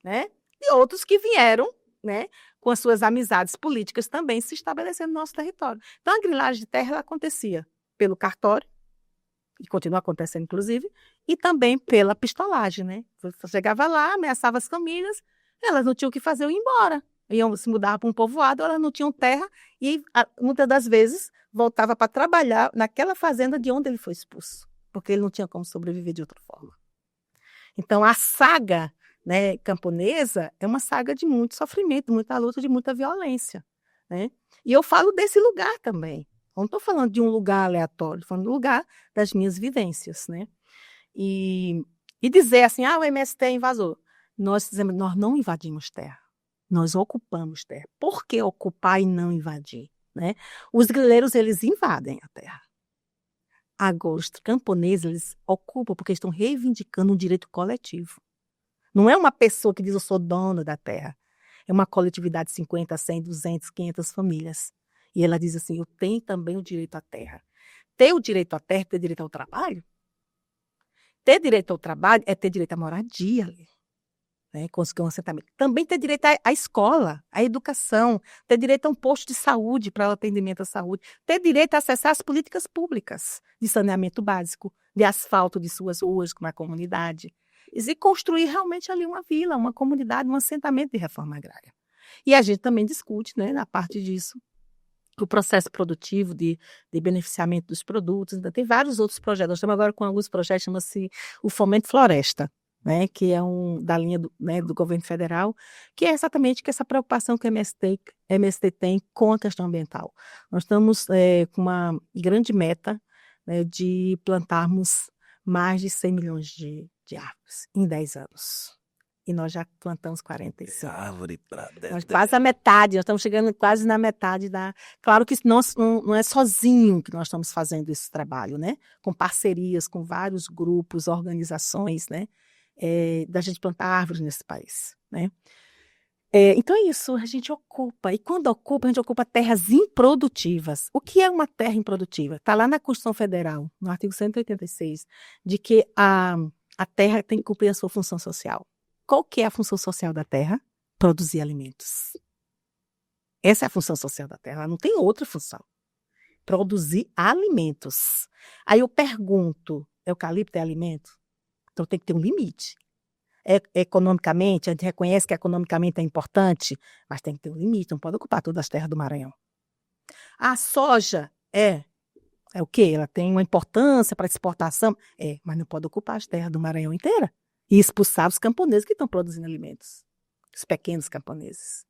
né? E outros que vieram, né, com as suas amizades políticas também se estabelecendo no nosso território. Então, a grilagem de terra ela acontecia pelo cartório, e continua acontecendo, inclusive, e também pela pistolagem, né? Você chegava lá, ameaçava as famílias, elas não tinham o que fazer, iam embora. Iam se mudar para um povoado, elas não tinham terra, e muitas das vezes voltava para trabalhar naquela fazenda de onde ele foi expulso, porque ele não tinha como sobreviver de outra forma. Então, a saga, né, camponesa é uma saga de muito sofrimento, de muita luta, de muita violência, né? E eu falo desse lugar também. Eu não estou falando de um lugar aleatório, estou falando do lugar das minhas vivências, né? E dizer assim, o MST é invasor. Nós dizemos, nós não invadimos terra, nós ocupamos terra. Por que ocupar e não invadir, né? Os grileiros, eles invadem a terra. Agora, os camponeses, eles ocupam porque estão reivindicando um direito coletivo. Não é uma pessoa que diz, eu sou dono da terra. É uma coletividade de 50, 100, 200, 500 famílias. E ela diz assim, eu tenho também o direito à terra. Ter o direito à terra é ter direito ao trabalho. Ter direito ao trabalho é ter direito à moradia ali, né? Conseguir um assentamento. Também ter direito à escola, à educação, ter direito a um posto de saúde para o atendimento à saúde, ter direito a acessar as políticas públicas de saneamento básico, de asfalto de suas ruas na comunidade, e construir realmente ali uma vila, uma comunidade, um assentamento de reforma agrária. E a gente também discute, né, na parte disso, o processo produtivo de beneficiamento dos produtos. Ainda tem vários outros projetos. Nós estamos agora com alguns projetos, chama-se o Fomento Floresta, né, que é da linha do governo federal, que é exatamente essa preocupação que o MST tem com a questão ambiental. Nós estamos com uma grande meta, né, de plantarmos mais de 100 milhões de árvores em 10 anos. E nós já plantamos 45. Árvore para Nós quase a metade, nós estamos chegando quase na metade da... Claro que não é sozinho que nós estamos fazendo esse trabalho, né? Com parcerias, com vários grupos, organizações, né? Da gente plantar árvores nesse país, né? Então é isso, a gente ocupa. E quando ocupa, a gente ocupa terras improdutivas. O que é uma terra improdutiva? Está lá na Constituição Federal, no artigo 186, de que a terra tem que cumprir a sua função social. Qual que é a função social da terra? Produzir alimentos. Essa é a função social da terra, ela não tem outra função. Produzir alimentos. Aí eu pergunto, eucalipto é alimento? Então tem que ter um limite. Economicamente, a gente reconhece que economicamente é importante, mas tem que ter um limite, não pode ocupar todas as terras do Maranhão. A soja é o quê? Ela tem uma importância para exportação? Mas não pode ocupar as terras do Maranhão inteira e expulsar os camponeses que estão produzindo alimentos, os pequenos camponeses.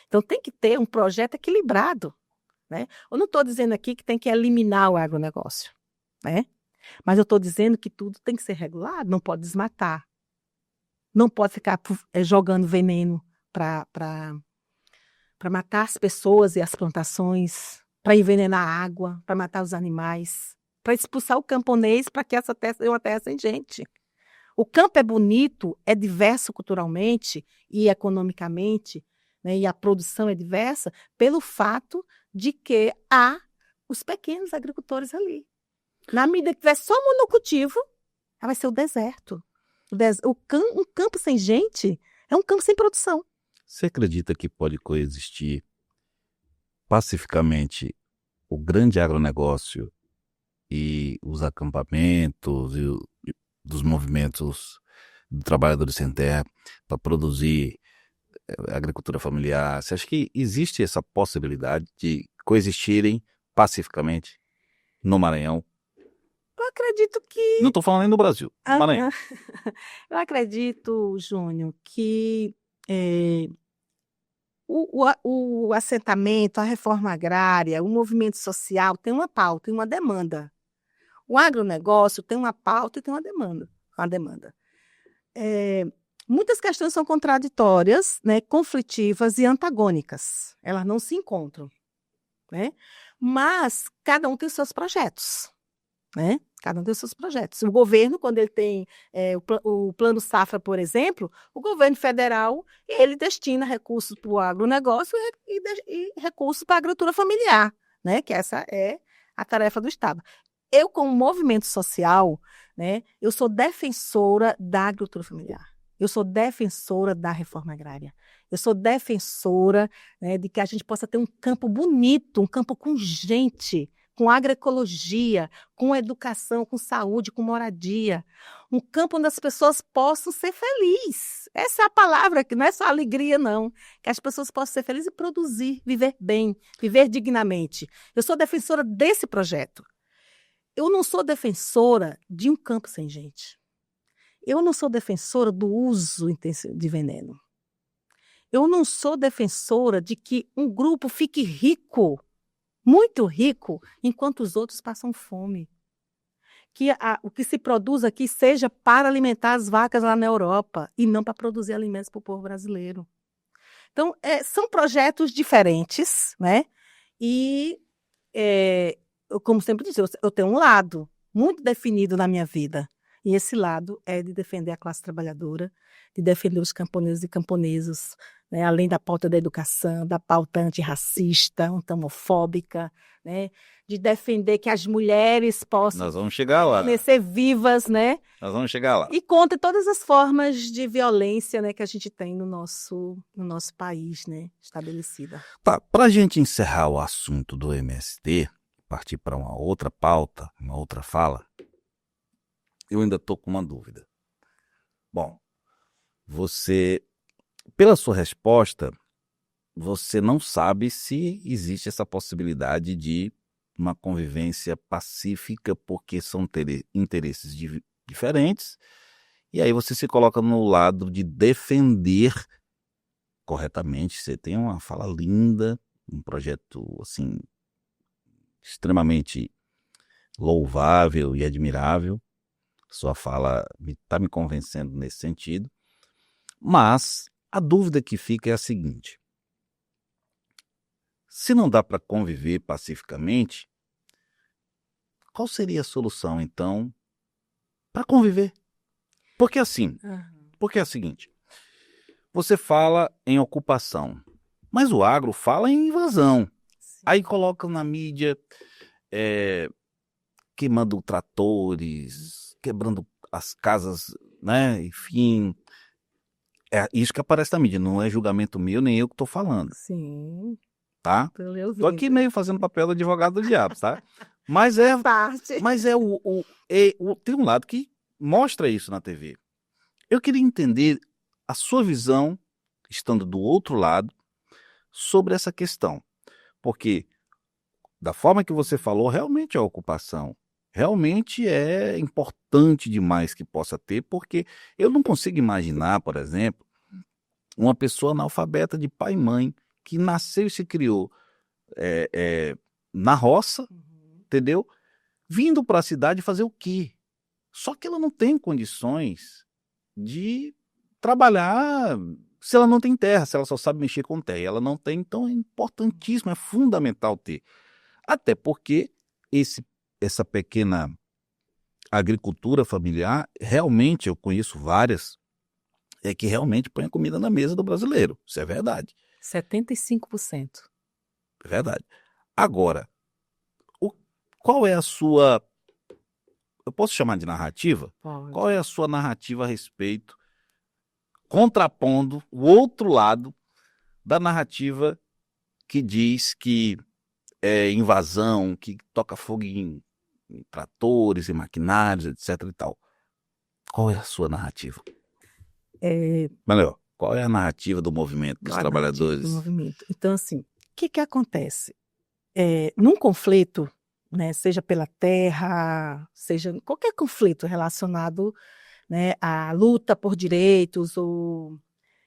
Então tem que ter um projeto equilibrado, né? Eu não estou dizendo aqui que tem que eliminar o agronegócio, né? Mas eu estou dizendo que tudo tem que ser regulado, não pode desmatar. Não pode ficar jogando veneno para matar as pessoas e as plantações, para envenenar a água, para matar os animais, para expulsar o camponês para que essa terra seja uma terra sem gente. O campo é bonito, é diverso culturalmente e economicamente, né, e a produção é diversa pelo fato de que há os pequenos agricultores ali. Na medida que tiver só monocultivo, vai ser o deserto. Um campo sem gente é um campo sem produção. Você acredita que pode coexistir pacificamente o grande agronegócio e os acampamentos dos movimentos do trabalhadores sem terra para produzir agricultura familiar? Você acha que existe essa possibilidade de coexistirem pacificamente no Maranhão? Eu acredito que... Não estou falando nem no Brasil, no Maranhão. Eu acredito, Júnior, que o assentamento, a reforma agrária, o movimento social tem uma pauta e uma demanda. O agronegócio tem uma pauta e tem uma demanda. Muitas questões são contraditórias, né, conflitivas e antagônicas. Elas não se encontram, né? Mas cada um tem os seus projetos, né? Cada um tem os seus projetos. O governo, quando ele tem o Plano Safra, por exemplo, o governo federal, ele destina recursos para o agronegócio e recursos para a agricultura familiar, né? Que essa é a tarefa do Estado. Eu, como movimento social, né, eu sou defensora da agricultura familiar. Eu sou defensora da reforma agrária. Eu sou defensora, né, de que a gente possa ter um campo bonito, um campo com gente, com agroecologia, com educação, com saúde, com moradia. Um campo onde as pessoas possam ser felizes. Essa é a palavra, que não é só alegria, não. Que as pessoas possam ser felizes e produzir, viver bem, viver dignamente. Eu sou defensora desse projeto. Eu não sou defensora de um campo sem gente. Eu não sou defensora do uso intensivo de veneno. Eu não sou defensora de que um grupo fique rico, muito rico, enquanto os outros passam fome. Que o que se produz aqui seja para alimentar as vacas lá na Europa e não para produzir alimentos para o povo brasileiro. Então, são projetos diferentes, né? E, eu, como sempre disse, eu tenho um lado muito definido na minha vida. E esse lado é de defender a classe trabalhadora, de defender os camponeses e camponesas, né? Além da pauta da educação, da pauta antirracista, anti-homofóbica, né? De defender que as mulheres possam Nós vamos chegar lá. ser vivas, né? Nós vamos chegar lá. E contra todas as formas de violência, né, que a gente tem no nosso país, né, estabelecida. Tá, para a gente encerrar o assunto do MST, partir para uma outra pauta, uma outra fala, eu ainda estou com uma dúvida. Bom, você, pela sua resposta, você não sabe se existe essa possibilidade de uma convivência pacífica, porque são interesses diferentes, e aí você se coloca no lado de defender corretamente. Você tem uma fala linda, um projeto assim extremamente louvável e admirável. Sua fala está me convencendo nesse sentido, mas a dúvida que fica é a seguinte: se não dá para conviver pacificamente, qual seria a solução então para conviver? Porque assim, porque é o seguinte, você fala em ocupação, mas o agro fala em invasão. Sim. Aí coloca na mídia queimando tratores, quebrando as casas, né? Enfim, é isso que aparece na mídia, não é julgamento meu, nem eu que estou falando, Sim, tá? tô lhe ouvindo. Tô aqui meio fazendo papel do advogado do diabo, tá? Mas é Parte. tem um lado que mostra isso na TV. Eu queria entender a sua visão, estando do outro lado, sobre essa questão. Porque, da forma que você falou, realmente é ocupação. Realmente é importante demais que possa ter, porque eu não consigo imaginar, por exemplo, uma pessoa analfabeta de pai e mãe, que nasceu e se criou na roça, entendeu? Vindo para a cidade fazer o quê? Só que ela não tem condições de trabalhar se ela não tem terra, se ela só sabe mexer com terra. E ela não tem, então é importantíssimo, é fundamental ter. Até porque essa pequena agricultura familiar, realmente, eu conheço várias, é que realmente põe a comida na mesa do brasileiro. Isso é verdade. 75%. É verdade. Agora, qual é a sua... Eu posso chamar de narrativa? Pode. Qual é a sua narrativa a respeito, contrapondo o outro lado da narrativa que diz que é invasão, que toca fogo em tratores, em maquinários, etc. e tal? Qual é a sua narrativa? Melhor, qual é a narrativa do movimento dos trabalhadores? Do movimento. Então, assim, o que acontece? Num conflito, né, seja pela terra, seja qualquer conflito relacionado, né, à luta por direitos ou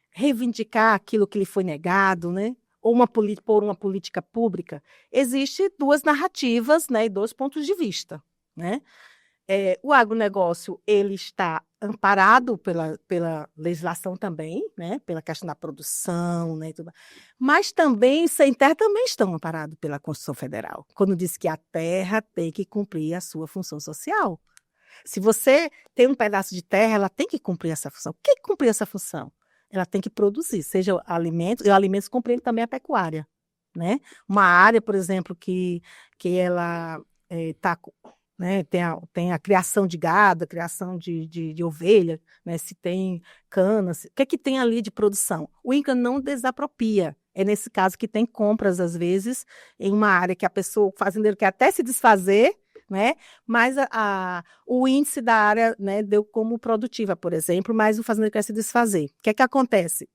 reivindicar aquilo que lhe foi negado, né, ou por uma política pública, existe duas narrativas, né, e dois pontos de vista, né? O agronegócio ele está amparado pela legislação também, né, pela questão da produção, né, e tudo. Mas também, sem terra, também estão amparados pela Constituição Federal, quando diz que a terra tem que cumprir a sua função social. Se você tem um pedaço de terra, ela tem que cumprir essa função. O que é cumprir essa função? Ela tem que produzir, seja alimentos, e o alimentos compreende também a pecuária, né? Uma área, por exemplo, que ela está... né, tem a criação de gado, a criação de ovelha, né, se tem cana, o que é que tem ali de produção? O INCRA não desapropria. É nesse caso que tem compras, às vezes, em uma área que o fazendeiro quer até se desfazer, né, mas o índice da área, né, deu como produtiva, por exemplo, mas o fazendeiro quer se desfazer. O que é que acontece?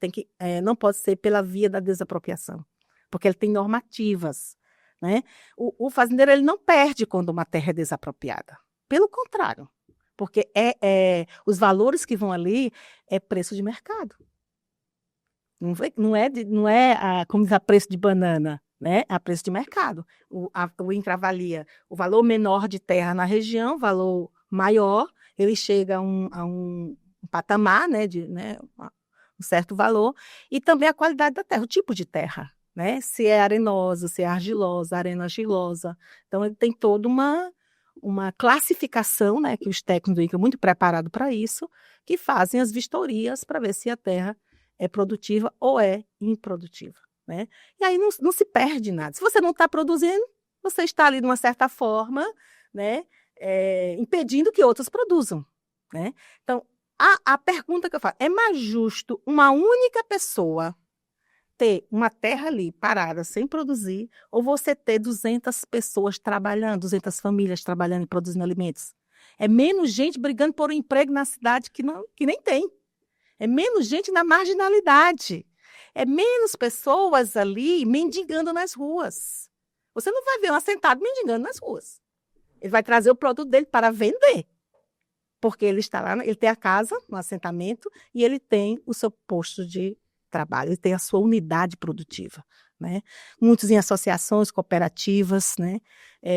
Não pode ser pela via da desapropriação, porque ele tem normativas. Né? O fazendeiro ele não perde quando uma terra é desapropriada. Pelo contrário, porque os valores que vão ali é preço de mercado. Não é como diz, a preço de banana, né? A preço de mercado. O INCRA avalia o valor menor de terra na região, valor maior, ele chega a um patamar, né, um certo valor, e também a qualidade da terra, o tipo de terra. Né? Se é arenosa, se é argilosa, arena argilosa. Então, ele tem toda uma classificação, né, que os técnicos do INCRA, muito preparados para isso, que fazem as vistorias para ver se a terra é produtiva ou é improdutiva. Né? E aí não se perde nada. Se você não está produzindo, você está ali, de uma certa forma, né, impedindo que outros produzam. Né? Então, a pergunta que eu faço, é mais justo uma única pessoa ter uma terra ali parada, sem produzir, ou você ter 200 pessoas trabalhando, 200 famílias trabalhando e produzindo alimentos? É menos gente brigando por um emprego na cidade que nem tem. É menos gente na marginalidade. é menos pessoas ali mendigando nas ruas. Você não vai ver um assentado mendigando nas ruas. Ele vai trazer o produto dele para vender. Porque ele está lá, ele tem a casa, no assentamento, e ele tem o seu posto de trabalho, ele tem a sua unidade produtiva, né? Muitos em associações, cooperativas, né?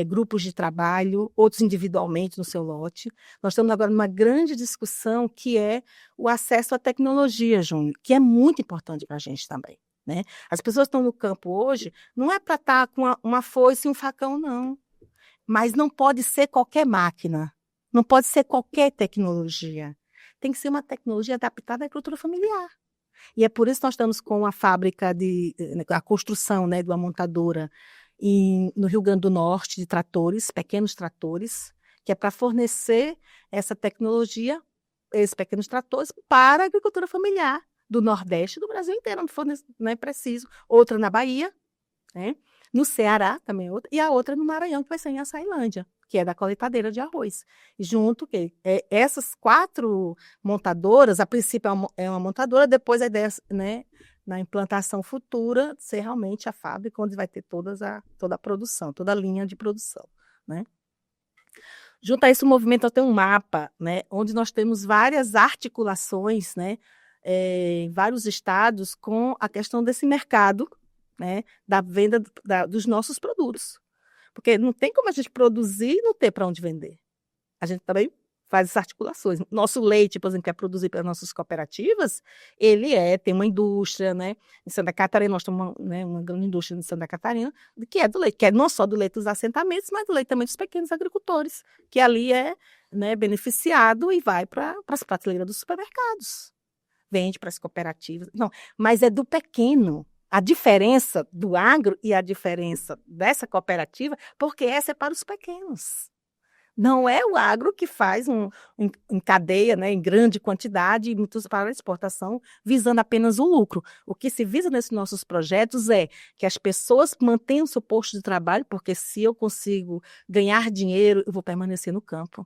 Grupos de trabalho, outros individualmente no seu lote. Nós estamos agora numa grande discussão que é o acesso à tecnologia, Júnior, que é muito importante para a gente também, né? As pessoas estão no campo hoje, não é para estar com uma foice e um facão, não. Mas não pode ser qualquer máquina, não pode ser qualquer tecnologia. Tem que ser uma tecnologia adaptada à agricultura familiar. E é por isso que nós estamos com a fábrica a construção, né, de uma montadora no Rio Grande do Norte de tratores, pequenos tratores, que é para fornecer essa tecnologia, esses pequenos tratores, para a agricultura familiar do Nordeste e do Brasil inteiro, onde for, né, preciso. Outra na Bahia, né? No Ceará também outra, e a outra no Maranhão, que vai ser em Açailândia, que é da coletadeira de arroz. Junto, essas 4 montadoras, a princípio é uma montadora, depois a ideia, né, na implantação futura, ser realmente a fábrica onde vai ter toda a produção, toda a linha de produção, né? Junto a esse movimento, tem um mapa, né, onde nós temos várias articulações, né, em vários estados com a questão desse mercado, né, da venda dos nossos produtos. Porque não tem como a gente produzir e não ter para onde vender. A gente também faz essas articulações. Nosso leite, por exemplo, que é produzido pelas nossas cooperativas, ele tem uma indústria, né? Em Santa Catarina, nós temos uma grande indústria em Santa Catarina, que é do leite, que é não só do leite dos assentamentos, mas do leite também dos pequenos agricultores, que ali né, beneficiado e vai para as prateleiras dos supermercados. Vende para as cooperativas. Não, mas é do pequeno. A diferença do agro e a diferença dessa cooperativa, porque essa é para os pequenos. Não é o agro que faz em cadeia, né, em grande quantidade, e muitos para a exportação, visando apenas o lucro. O que se visa nesses nossos projetos é que as pessoas mantenham seu posto de trabalho, porque se eu consigo ganhar dinheiro, eu vou permanecer no campo.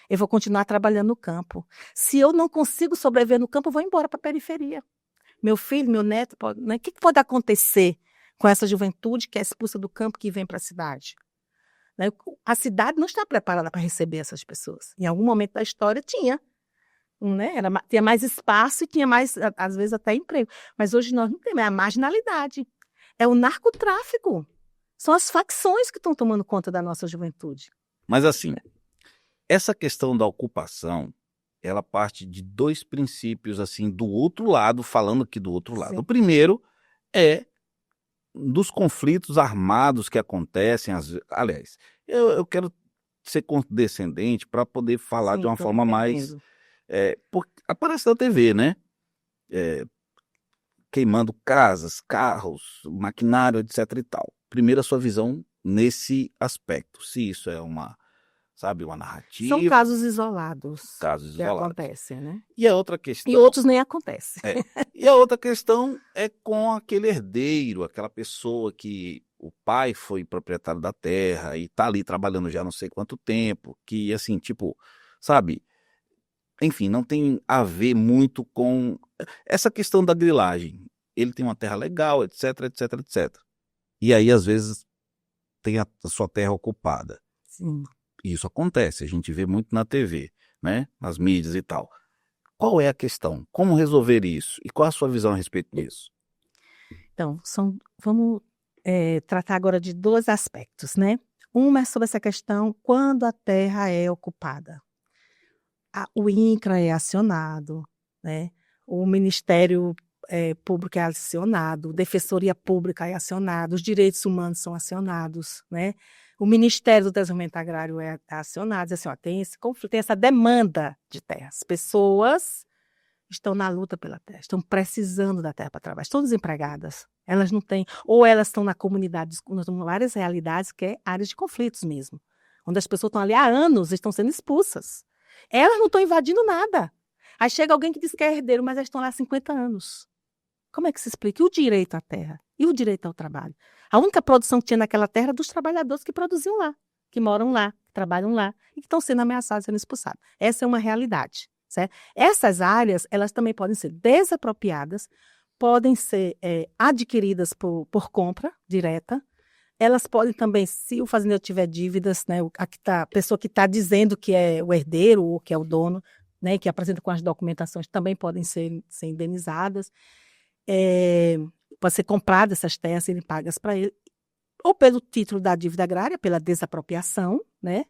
Eu vou continuar trabalhando no campo. Se eu não consigo sobreviver no campo, eu vou embora para a periferia. Meu filho, meu neto, né? O que pode acontecer com essa juventude que é expulsa do campo que vem para a cidade? Né? A cidade não está preparada para receber essas pessoas. Em algum momento da história tinha, né? Tinha mais espaço e tinha mais, às vezes, até emprego. Mas hoje nós não temos, é a marginalidade. É o narcotráfico. São as facções que estão tomando conta da nossa juventude. Mas assim, essa questão da ocupação, ela parte de 2 princípios, assim, do outro lado, falando aqui do outro lado. Sim. O primeiro é dos conflitos armados que acontecem, aliás, eu quero ser condescendente para poder falar Sim, de uma tô forma mais... entendendo. aparece na TV, né? Queimando casas, carros, maquinário, etc e tal. Primeiro, a sua visão nesse aspecto. Se isso é uma narrativa... São casos isolados Casos que isolados. acontecem, né? E a outra questão... E outros nem acontecem. E a outra questão é com aquele herdeiro, aquela pessoa que o pai foi proprietário da terra e tá ali trabalhando já não sei quanto tempo, que assim, tipo, sabe? Enfim, não tem a ver muito com essa questão da grilagem. Ele tem uma terra legal, etc, etc, etc. E aí, às vezes, tem a sua terra ocupada. Sim. Isso acontece, a gente vê muito na TV, né? Nas mídias e tal. Qual é a questão? Como resolver isso? E qual a sua visão a respeito disso? Então, vamos tratar agora de 2 aspectos, né? Uma é sobre essa questão quando a terra é ocupada. O INCRA é acionado, né? O Ministério Público é acionado, a Defensoria Pública é acionada, os direitos humanos são acionados, né? O Ministério do Desenvolvimento Agrário é acionado, assim, ó, tem esse conflito, tem essa demanda de terra. As pessoas estão na luta pela terra, estão precisando da terra para trabalhar, estão desempregadas. Elas não têm, ou elas estão na comunidade, nós temos várias realidades que é áreas de conflitos mesmo, onde as pessoas estão ali há anos e estão sendo expulsas. Elas não estão invadindo nada. Aí chega alguém que diz que é herdeiro, mas elas estão lá há 50 anos. Como é que se explica? E o direito à terra? E o direito ao trabalho? A única produção que tinha naquela terra era dos trabalhadores que produziam lá, que moram lá, que trabalham lá e que estão sendo ameaçados, sendo expulsados. Essa é uma realidade, certo? Essas áreas, elas também podem ser desapropriadas podem ser adquiridas por compra direta. Elas podem também, se o fazendeiro tiver dívidas, né, a pessoa que está dizendo que é o herdeiro ou que é o dono, né, que apresenta com as documentações, também podem ser indenizadas. Pode ser comprada essas terras, serem pagas para ele, ou pelo título da dívida agrária, pela desapropriação, né,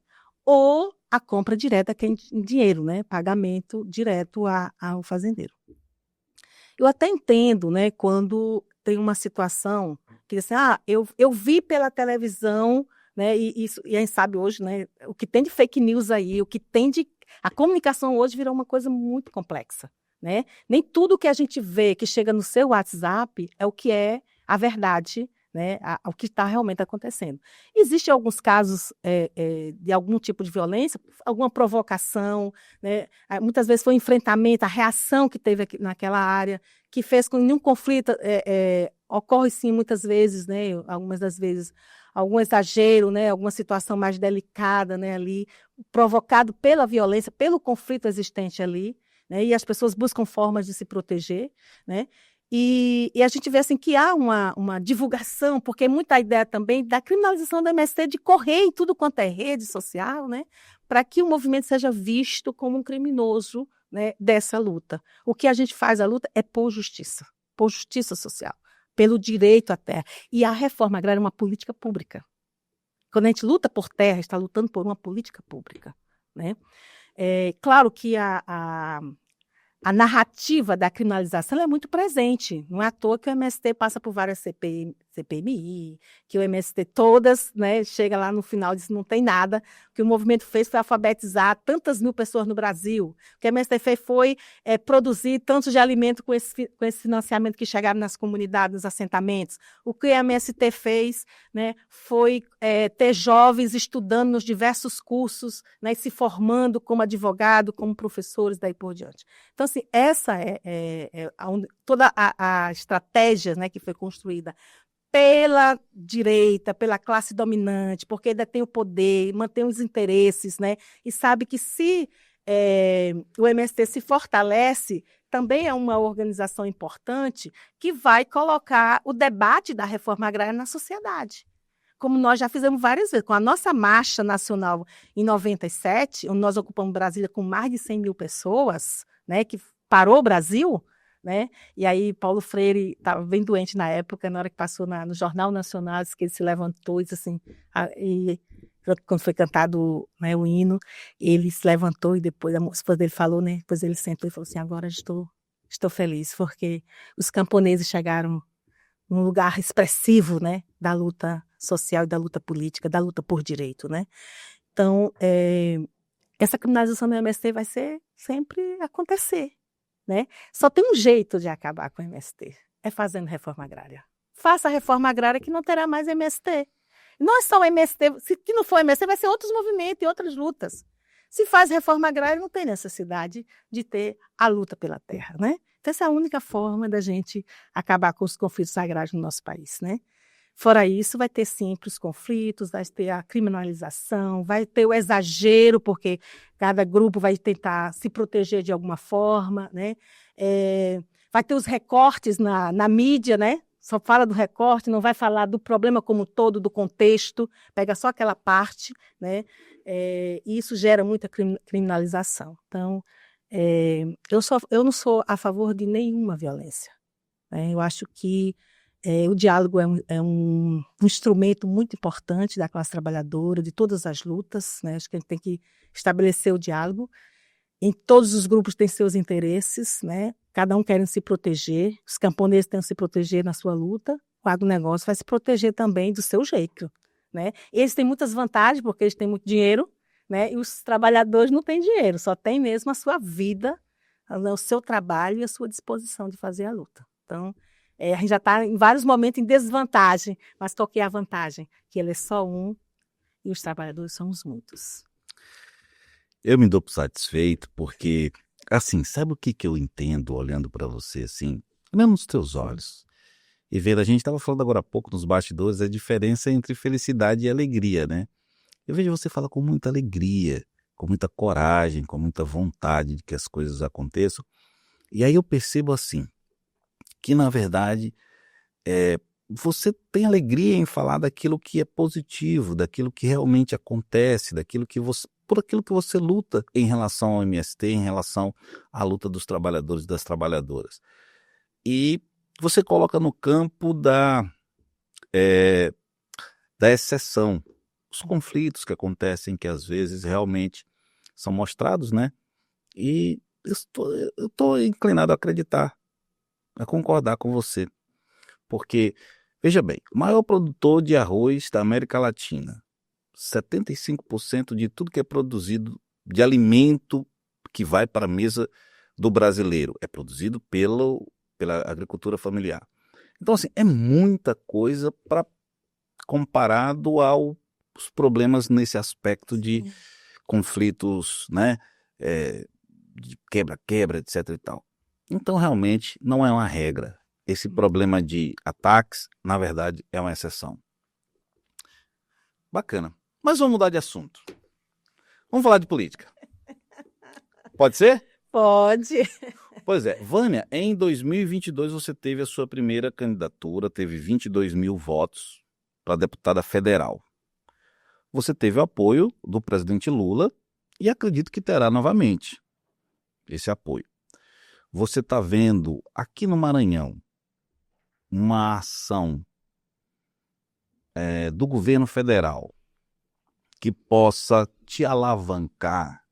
ou a compra direta, que é em dinheiro, né, pagamento direto ao fazendeiro. Eu até entendo, né, quando tem uma situação que assim, eu vi pela televisão, né, e a gente sabe hoje, né, o que tem de fake news aí, a comunicação hoje virou uma coisa muito complexa, né? Nem tudo que a gente vê que chega no seu WhatsApp é o que é a verdade, né, o que está realmente acontecendo. Existem alguns casos de algum tipo de violência, alguma provocação, né, muitas vezes foi um enfrentamento, a reação que teve aqui naquela área, que fez com que nenhum conflito ocorre sim muitas vezes, né, algumas das vezes, algum exagero, né, alguma situação mais delicada, né, ali, provocado pela violência, pelo conflito existente ali, né, e as pessoas buscam formas de se proteger, né. E a gente vê assim, que há uma divulgação, porque muita ideia também da criminalização do MST de correr em tudo quanto é rede social, né, para que o movimento seja visto como um criminoso, né, dessa luta. O que a gente faz a luta é por justiça social, pelo direito à terra. E a reforma agrária é uma política pública. Quando a gente luta por terra, está lutando por uma política pública, né? Claro que a narrativa da criminalização é muito presente. Não é à toa que o MST passa por várias CPMI, que o MST todas, né, chega lá no final e diz que não tem nada. O que o movimento fez foi alfabetizar tantas mil pessoas no Brasil. O que o MST fez foi produzir tantos de alimento com esse financiamento que chegaram nas comunidades, nos assentamentos. O que o MST fez, né, foi ter jovens estudando nos diversos cursos, né, e se formando como advogado, como professores, daí por diante. Então, assim, essa toda a estratégia, né, que foi construída pela direita, pela classe dominante, porque ainda tem o poder, mantém os interesses, né, e sabe que se o MST se fortalece, também é uma organização importante que vai colocar o debate da reforma agrária na sociedade. Como nós já fizemos várias vezes, com a nossa marcha nacional em 97, onde nós ocupamos Brasília com mais de 100 mil pessoas, né, que parou o Brasil, né, e aí Paulo Freire estava bem doente na época, na hora que passou no Jornal Nacional, que ele se levantou e disse assim, quando foi cantado, né, o hino, ele se levantou e depois a esposa dele falou, né, depois ele sentou e falou assim, agora estou feliz, porque os camponeses chegaram num lugar expressivo, né, da luta social e da luta política, da luta por direito, né. Então, essa criminalização do MST vai sempre acontecer, né. Só tem um jeito de acabar com o MST, é fazendo reforma agrária. Faça a reforma agrária que não terá mais MST. Não é só o MST, se não for MST, vai ser outros movimentos e outras lutas. Se faz reforma agrária, não tem necessidade de ter a luta pela terra, né. Então, essa é a única forma da gente acabar com os conflitos agrários no nosso país, né. Fora isso, vai ter sempre os conflitos, vai ter a criminalização, vai ter o exagero, porque cada grupo vai tentar se proteger de alguma forma, né. Vai ter os recortes na mídia, né, só fala do recorte, não vai falar do problema como um todo, do contexto, pega só aquela parte, né, e isso gera muita criminalização. Então, eu não sou a favor de nenhuma violência, né, eu acho que o diálogo é um instrumento muito importante da classe trabalhadora, de todas as lutas, né? Acho que a gente tem que estabelecer o diálogo. Em todos os grupos têm seus interesses, né? Cada um querendo se proteger, os camponeses têm que se proteger na sua luta, o agronegócio vai se proteger também do seu jeito, né? Eles têm muitas vantagens, porque eles têm muito dinheiro, né? E os trabalhadores não têm dinheiro, só têm mesmo a sua vida, o seu trabalho e a sua disposição de fazer a luta. Então, a gente já está em vários momentos em desvantagem, mas qual que é a vantagem? Que ele é só um e os trabalhadores são os muitos. Eu me dou por satisfeito porque, assim, sabe o que eu entendo olhando para você, assim, olhando nos teus olhos e vendo, a gente estava falando agora há pouco nos bastidores, a diferença entre felicidade e alegria, né? Eu vejo você falar com muita alegria, com muita coragem, com muita vontade de que as coisas aconteçam, e aí eu percebo assim, que, na verdade, você tem alegria em falar daquilo que é positivo, daquilo que realmente acontece, por aquilo que você luta em relação ao MST, em relação à luta dos trabalhadores e das trabalhadoras. E você coloca no campo da exceção, os conflitos que acontecem, que às vezes realmente são mostrados, né? E eu estou inclinado a acreditar, a concordar com você. Porque, veja bem, o maior produtor de arroz da América Latina, 75% de tudo que é produzido de alimento que vai para a mesa do brasileiro é produzido pela agricultura familiar. Então, assim, é muita coisa comparado aos problemas nesse aspecto de conflitos, né, de quebra-quebra, etc. e tal. Então, realmente, não é uma regra. Esse problema de ataques, na verdade, é uma exceção. Bacana. Mas vamos mudar de assunto. Vamos falar de política. Pode ser? Pode. Pois é. Vânia, em 2022 você teve a sua primeira candidatura, teve 22 mil votos para deputada federal. Você teve o apoio do presidente Lula e acredito que terá novamente esse apoio. Você está vendo aqui no Maranhão uma ação do governo federal que possa te alavancar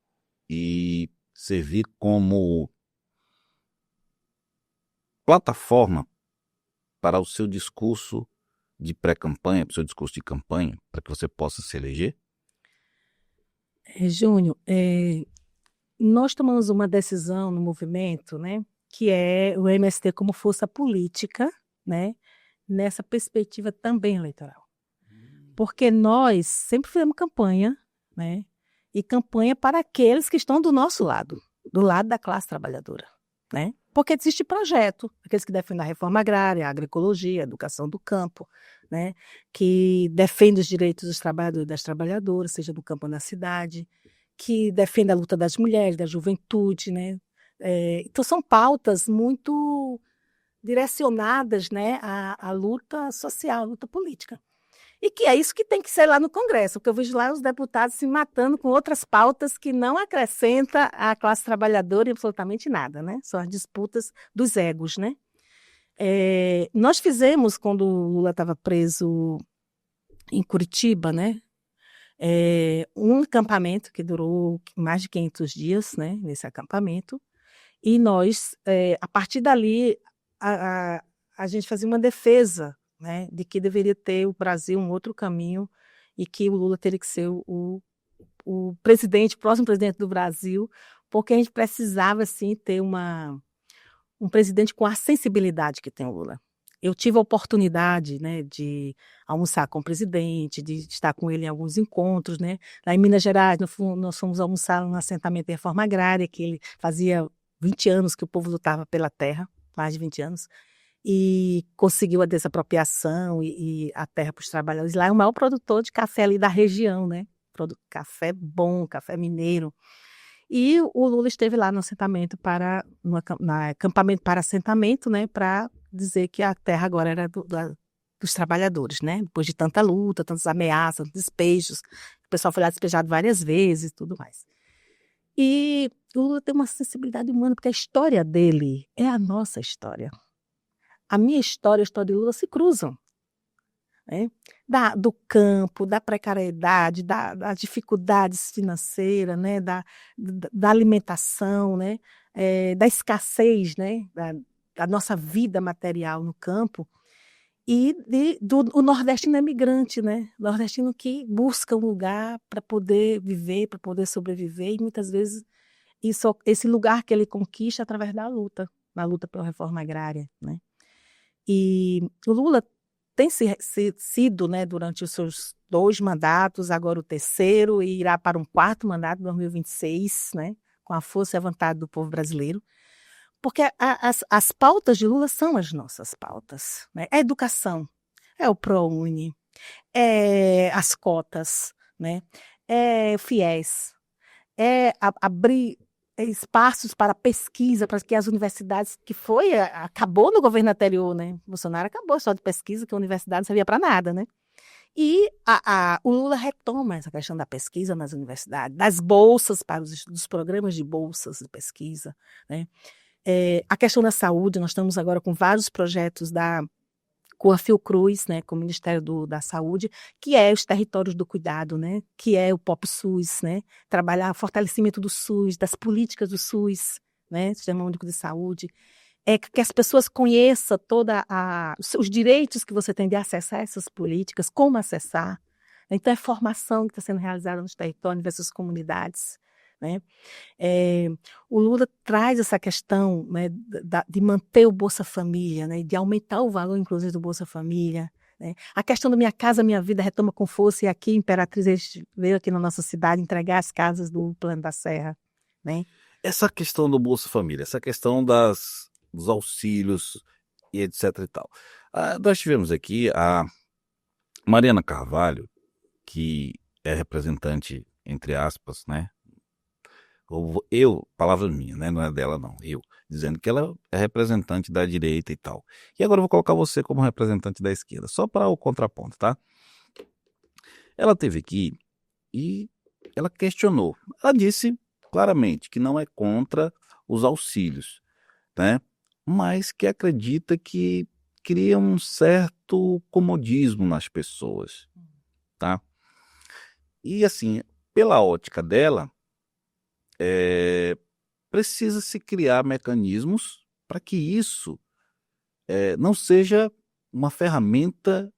e servir como plataforma para o seu discurso de pré-campanha, para o seu discurso de campanha, para que você possa se eleger? Júnior, nós tomamos uma decisão no movimento, né, que é o MST como força política, né, nessa perspectiva também eleitoral. Porque nós sempre fizemos campanha, né, e campanha para aqueles que estão do nosso lado, do lado da classe trabalhadora, né? Porque existe projeto, aqueles que defendem a reforma agrária, a agroecologia, a educação do campo, né, que defendem os direitos dos trabalhadores e das trabalhadoras, seja no campo ou na cidade, que defende a luta das mulheres, da juventude, né? Então são pautas muito direcionadas, né, à luta social, à luta política. E que é isso que tem que ser lá no Congresso, porque eu vejo lá os deputados se matando com outras pautas que não acrescentam à classe trabalhadora em absolutamente nada, né? São as disputas dos egos, né? Nós fizemos, quando o Lula estava preso em Curitiba, né? Um acampamento que durou mais de 500 dias, né? Nesse acampamento. E nós, a partir dali, a gente fazia uma defesa, né, de que deveria ter o Brasil um outro caminho e que o Lula teria que ser o presidente, o próximo presidente do Brasil, porque a gente precisava, assim, ter um presidente com a sensibilidade que tem o Lula. Eu tive a oportunidade, né, de almoçar com o presidente, de estar com ele em alguns encontros, né? Lá em Minas Gerais, nós fomos almoçar no assentamento de reforma agrária, que ele fazia 20 anos que o povo lutava pela terra, mais de 20 anos, e conseguiu a desapropriação e a terra para os trabalhadores. Lá é o maior produtor de café ali da região, né? Café bom, café mineiro. E o Lula esteve lá no assentamento no acampamento para assentamento, né? Para dizer que a terra agora era dos trabalhadores, né? Depois de tanta luta, tantas ameaças, despejos. O pessoal foi lá despejado várias vezes e tudo mais. E o Lula tem uma sensibilidade humana, porque a história dele é a nossa história. A minha história e a história de Lula se cruzam, né? Do campo, da precariedade, das dificuldades financeiras, né? Da alimentação, né? Da escassez, né? Da nossa vida material no campo. E o nordestino é migrante, né? O nordestino que busca um lugar para poder viver, para poder sobreviver, e muitas vezes esse lugar que ele conquista através da luta, na luta pela reforma agrária, né? E o Lula tem sido, né, durante os seus 2 mandatos, agora o terceiro, e irá para um 4º mandato, 2026, né, com a força e a vontade do povo brasileiro, porque as pautas de Lula são as nossas pautas, né? É a educação, é o ProUni, é as cotas, né? É o FIES, é abrir espaços para pesquisa, para que as universidades, acabou no governo anterior, né? Bolsonaro acabou só de pesquisa, que a universidade não servia para nada, né? E o Lula retoma essa questão da pesquisa nas universidades, das bolsas dos programas de bolsas de pesquisa, né? A questão da saúde, nós estamos agora com vários projetos com a Fiocruz, né, com o Ministério da Saúde, que é os territórios do cuidado, né, que é o POP-SUS, né, trabalhar o fortalecimento do SUS, das políticas do SUS, né, Sistema Único de Saúde, que as pessoas conheçam os direitos que você tem de acessar essas políticas, como acessar. Então, é formação que está sendo realizada nos territórios, nessas comunidades, né. O Lula traz essa questão, né, de manter o Bolsa Família, né, de aumentar o valor, inclusive, do Bolsa Família, né. A questão do Minha Casa Minha Vida retoma com força, e aqui, Imperatriz veio aqui na nossa cidade entregar as casas do Plano da Serra, né. Essa questão do Bolsa Família, essa questão dos auxílios e etc e tal. Nós tivemos aqui a Mariana Carvalho, que é representante, entre aspas, né? Palavra minha, né? Não é dela, não. Dizendo que ela é representante da direita e tal. E agora eu vou colocar você como representante da esquerda, só para o contraponto, tá? Ela teve aqui e ela questionou. Ela disse claramente que não é contra os auxílios, né? Mas que acredita que cria um certo comodismo nas pessoas, tá? E assim, pela ótica dela, precisa se criar mecanismos para que isso não seja uma ferramenta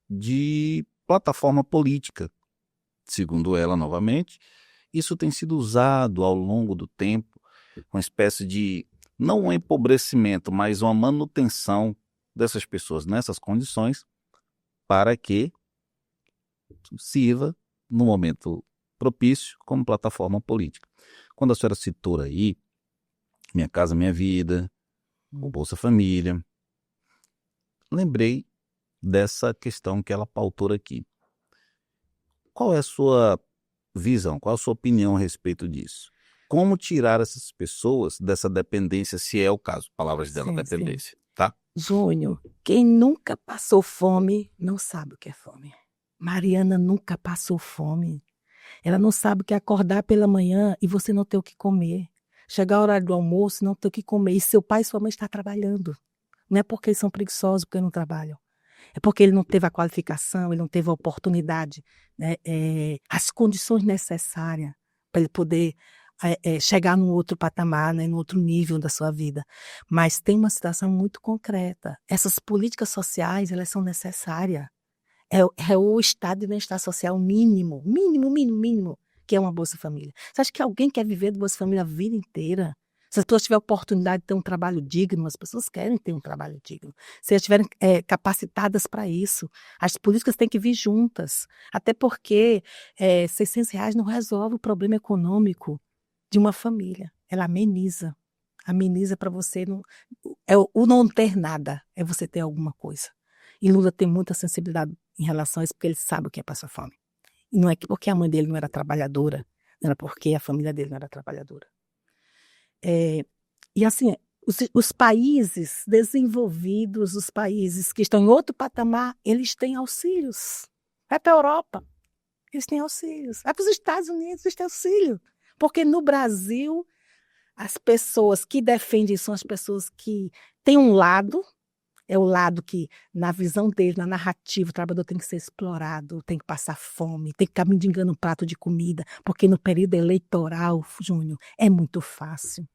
de plataforma política. Segundo ela, novamente, isso tem sido usado ao longo do tempo, uma espécie de, não um empobrecimento, mas uma manutenção dessas pessoas nessas condições, para que sirva, no momento propício, como plataforma política. Quando a senhora citou aí Minha Casa Minha Vida, o Bolsa Família, lembrei dessa questão que ela pautou aqui. Qual é a sua visão, qual a sua opinião a respeito disso? Como tirar essas pessoas dessa dependência, se é o caso? Palavras dela, Sim, dependência, tá? Júnior, quem nunca passou fome não sabe o que é fome. Mariana nunca passou fome. Ela não sabe o que é acordar pela manhã e você não ter o que comer. Chegar ao horário do almoço e não ter o que comer. E seu pai e sua mãe estão trabalhando. Não é porque eles são preguiçosos, porque não trabalham. É porque ele não teve a qualificação, ele não teve a oportunidade, né, as condições necessárias para ele poder chegar num outro patamar, né, num outro nível da sua vida. Mas tem uma situação muito concreta. Essas políticas sociais, elas são necessárias. É o estado de bem-estar social mínimo, que é uma Bolsa Família. Você acha que alguém quer viver do Bolsa Família a vida inteira? Se as pessoas tiverem a oportunidade de ter um trabalho digno, as pessoas querem ter um trabalho digno. Se elas estiverem capacitadas para isso, as políticas têm que vir juntas. Até porque R$ 600 não resolve o problema econômico de uma família. Ela ameniza. Ameniza para você. O não ter nada é você ter alguma coisa. E Lula tem muita sensibilidade em relação a isso, porque ele sabe o que é passar fome. E não é porque a mãe dele não era trabalhadora, não era porque a família dele não era trabalhadora. E assim, os países desenvolvidos, os países que estão em outro patamar, eles têm auxílios. Vai para a Europa, eles têm auxílios. Vai para os Estados Unidos, eles têm auxílio. Porque no Brasil, as pessoas que defendem são as pessoas que têm um lado, é o lado que, na visão dele, na narrativa, o trabalhador tem que ser explorado, tem que passar fome, tem que ficar mendigando um prato de comida, porque no período eleitoral, Júnior, é muito fácil.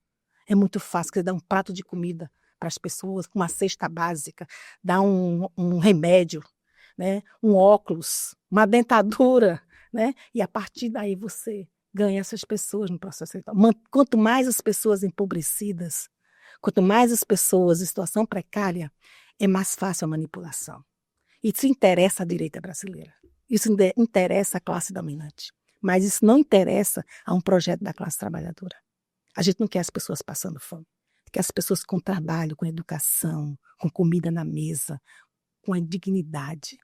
É muito fácil você dar um prato de comida para as pessoas, uma cesta básica, dar um remédio, né? Um óculos, uma dentadura, né? E a partir daí você ganha essas pessoas no processo eleitoral. Quanto mais as pessoas empobrecidas, quanto mais as pessoas em situação precária, é mais fácil a manipulação. Isso interessa à direita brasileira. Isso interessa à classe dominante. Mas isso não interessa a um projeto da classe trabalhadora. A gente não quer as pessoas passando fome. Quer as pessoas com trabalho, com educação, com comida na mesa, com a dignidade.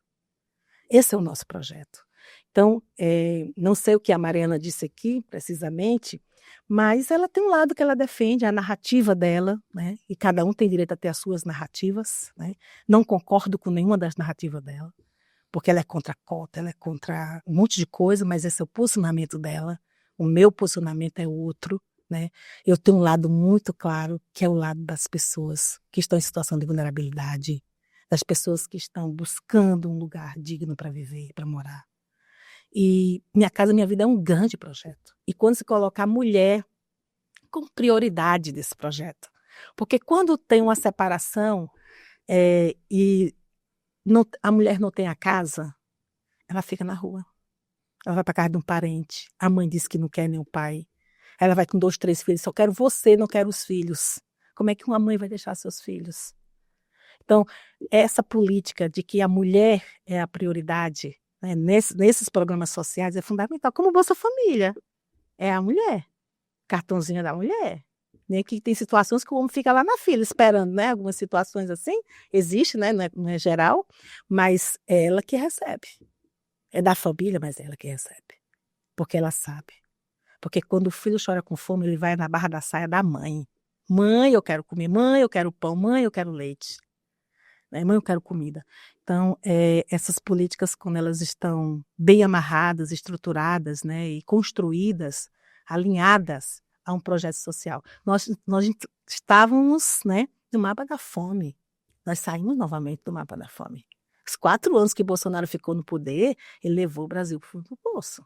Esse é o nosso projeto. Então, não sei o que a Mariana disse aqui, precisamente, mas ela tem um lado que ela defende, a narrativa dela, né? E cada um tem direito a ter as suas narrativas, né? Não concordo com nenhuma das narrativas dela, porque ela é contra a cota, ela é contra um monte de coisa, mas esse é o posicionamento dela. O meu posicionamento é outro, né? Eu tenho um lado muito claro, que é o lado das pessoas que estão em situação de vulnerabilidade, das pessoas que estão buscando um lugar digno para viver, para morar. E Minha Casa Minha Vida é um grande projeto. E quando se coloca a mulher como prioridade desse projeto, porque quando tem uma separação e a mulher não tem a casa, ela fica na rua. Ela vai para casa de um parente. A mãe diz que não quer nem o pai. Ela vai com 2, 3 filhos. Só quero você, não quero os filhos. Como é que uma mãe vai deixar seus filhos? Então, essa política de que a mulher é a prioridade, né, nesses programas sociais é fundamental. Como Bolsa Família. É a mulher. Cartãozinho da mulher. Né, que tem situações que o homem fica lá na fila esperando, né? Algumas situações assim. Existe, né? Não é geral. Mas é ela que recebe. É da família, mas é ela que recebe. Porque ela sabe. Porque quando o filho chora com fome, ele vai na barra da saia da mãe. Mãe, eu quero comer. Mãe, eu quero pão. Mãe, eu quero leite. Né? Mãe, eu quero comida. Então, essas políticas, quando elas estão bem amarradas, estruturadas, né, e construídas, alinhadas a um projeto social. Nós estávamos, né, no mapa da fome. Nós saímos novamente do mapa da fome. Os 4 anos que Bolsonaro ficou no poder, ele levou o Brasil para o fundo do poço.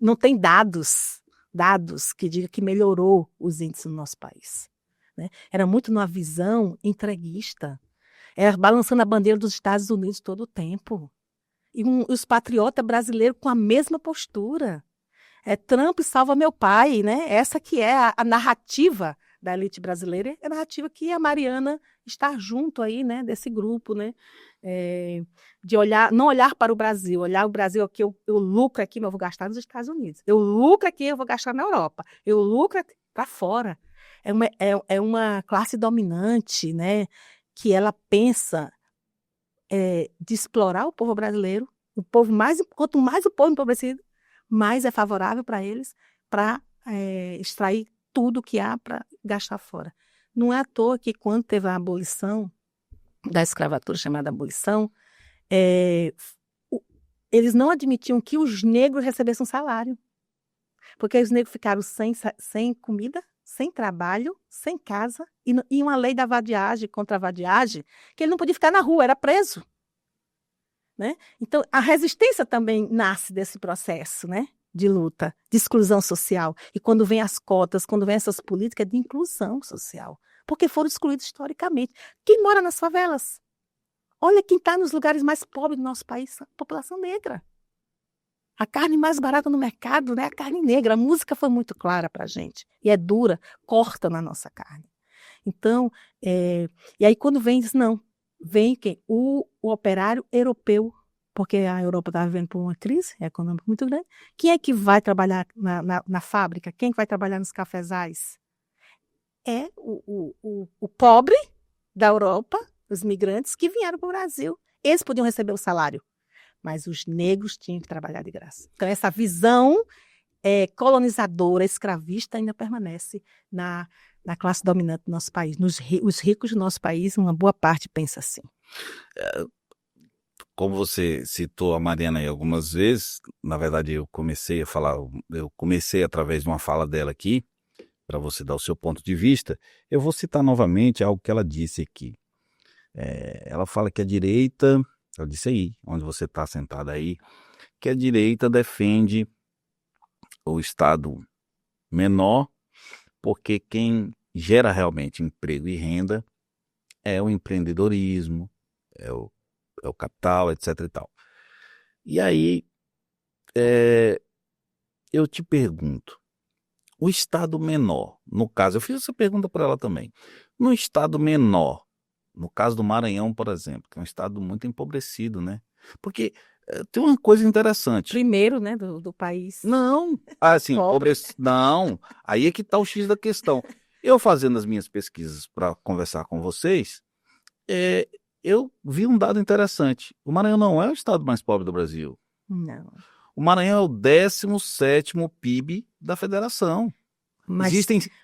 Não tem dados que digam que melhorou os índices no nosso país. Né? Era muito numa visão entreguista. Era balançando a bandeira dos Estados Unidos todo o tempo. E os patriotas brasileiros com a mesma postura. Trump salva meu pai, né? Essa que é a narrativa da elite brasileira, é a narrativa que a Mariana está junto aí, né, desse grupo, né? De não olhar para o Brasil, olhar o Brasil aqui, eu lucro aqui, mas eu vou gastar nos Estados Unidos. Eu lucro aqui, eu vou gastar na Europa. Eu lucro para fora. É uma classe dominante, né, que ela pensa de explorar o povo brasileiro, quanto mais o povo empobrecido, mais é favorável para eles para extrair tudo que há para gastar fora. Não é à toa que quando teve a abolição da escravatura, chamada abolição, eles não admitiam que os negros recebessem um salário. Porque os negros ficaram sem comida, sem trabalho, sem casa, e uma lei da vadiagem, contra a vadiagem, que ele não podia ficar na rua, era preso. Né? Então, a resistência também nasce desse processo, né, de luta, de exclusão social. E quando vem as cotas, quando vem essas políticas de inclusão social, porque foram excluídos historicamente. Quem mora nas favelas? Olha quem está nos lugares mais pobres do nosso país, a população negra. A carne mais barata no mercado, né, a carne negra. A música foi muito clara para a gente. E é dura, corta na nossa carne. Então, e aí quando vem, diz, não, vem quem? O operário europeu, porque a Europa está vivendo por uma crise econômica muito grande. Quem é que vai trabalhar na fábrica? Quem vai trabalhar nos cafezais? É o pobre da Europa, os migrantes que vieram para o Brasil. Eles podiam receber o salário, mas os negros tinham que trabalhar de graça. Então, essa visão colonizadora, escravista, ainda permanece na classe dominante do nosso país. Os ricos do nosso país, uma boa parte pensa assim. Como você citou a Mariana aí algumas vezes, na verdade eu comecei através de uma fala dela aqui, para você dar o seu ponto de vista. Eu vou citar novamente algo que ela disse aqui. Ela fala que a direita, ela disse aí, onde você está sentado aí, que a direita defende o Estado menor, porque quem gera realmente emprego e renda é o empreendedorismo, é o capital, etc. e tal. E aí, eu te pergunto, o Estado menor, no caso, eu fiz essa pergunta para ela também, no Estado menor, no caso do Maranhão, por exemplo, que é um estado muito empobrecido, né? Porque tem uma coisa interessante. Primeiro, né, do país. Não, assim, não, aí é que está o X da questão. Eu fazendo as minhas pesquisas para conversar com vocês, eu vi um dado interessante. O Maranhão não é o estado mais pobre do Brasil. Não. O Maranhão é o 17º PIB da federação.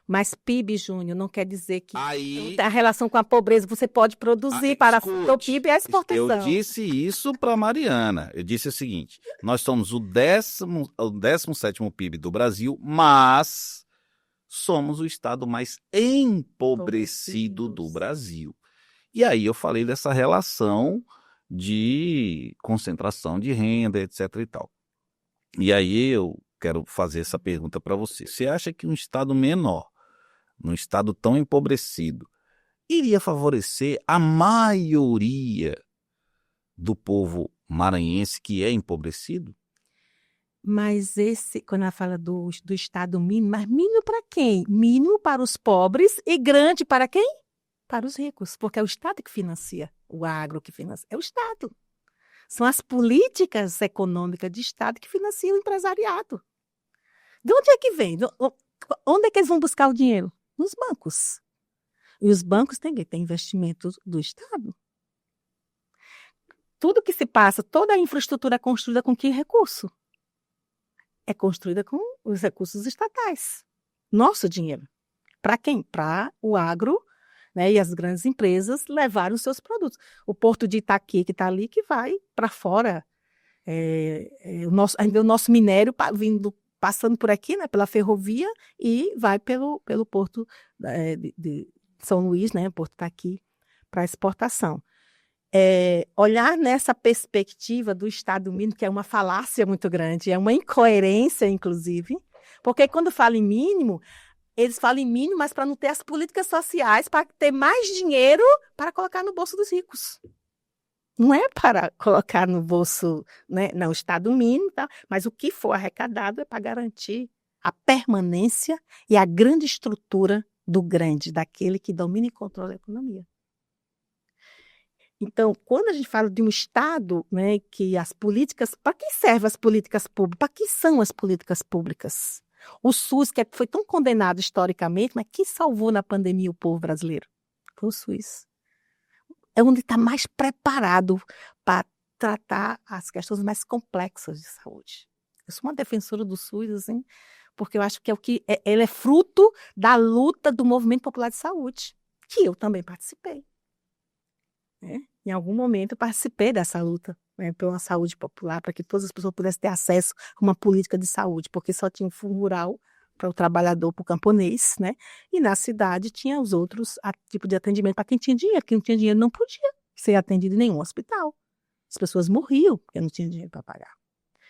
Mas PIB, Júnior, não quer dizer que Aí, a relação com a pobreza você pode produzir para o PIB e a exportação. Eu disse isso para Mariana. Eu disse o seguinte: nós somos o 17º PIB do Brasil, mas somos o estado mais empobrecido do Brasil. E aí eu falei dessa relação de concentração de renda, etc. e tal. E aí eu quero fazer essa pergunta para você. Você acha que um estado menor, num estado tão empobrecido, iria favorecer a maioria do povo maranhense que é empobrecido? Mas quando ela fala do Estado mínimo, mas mínimo para quem? Mínimo para os pobres e grande para quem? Para os ricos, porque é o Estado que financia, o agro que financia, é o Estado. São as políticas econômicas de Estado que financiam o empresariado. De onde é que vem? Onde é que eles vão buscar o dinheiro? Nos bancos. E os bancos têm que ter investimentos do Estado. Tudo que se passa, toda a infraestrutura é construída com que recurso? É construída com os recursos estatais. Nosso dinheiro. Para quem? Para o agro, né, e as grandes empresas levarem os seus produtos. O Porto de Itaqui, que está ali, que vai para fora. O nosso minério passando por aqui, né, pela ferrovia, e vai pelo Porto de São Luís, né, Porto Itaqui, para exportação. Olhar nessa perspectiva do Estado mínimo, que é uma falácia muito grande, é uma incoerência, inclusive, porque quando fala em mínimo, eles falam em mínimo, mas para não ter as políticas sociais, para ter mais dinheiro para colocar no bolso dos ricos. Não é para colocar no bolso, né, não, o Estado mínimo, tá? Mas o que for arrecadado é para garantir a permanência e a grande estrutura do grande, daquele que domina e controla a economia. Então, quando a gente fala de um Estado, né, que as políticas... Para que servem as políticas públicas? Para que são as políticas públicas? O SUS, que foi tão condenado historicamente, mas quem salvou na pandemia o povo brasileiro? Foi o SUS. É onde está mais preparado para tratar as questões mais complexas de saúde. Eu sou uma defensora do SUS, assim, porque eu acho que ele é fruto da luta do Movimento Popular de Saúde, que eu também participei. Em algum momento eu participei dessa luta, né, pela saúde popular, para que todas as pessoas pudessem ter acesso a uma política de saúde, porque só tinha o fundo rural para o trabalhador, para o camponês, né? E na cidade tinha os outros tipos de atendimento para quem tinha dinheiro. Quem não tinha dinheiro não podia ser atendido em nenhum hospital. As pessoas morriam porque não tinham dinheiro para pagar.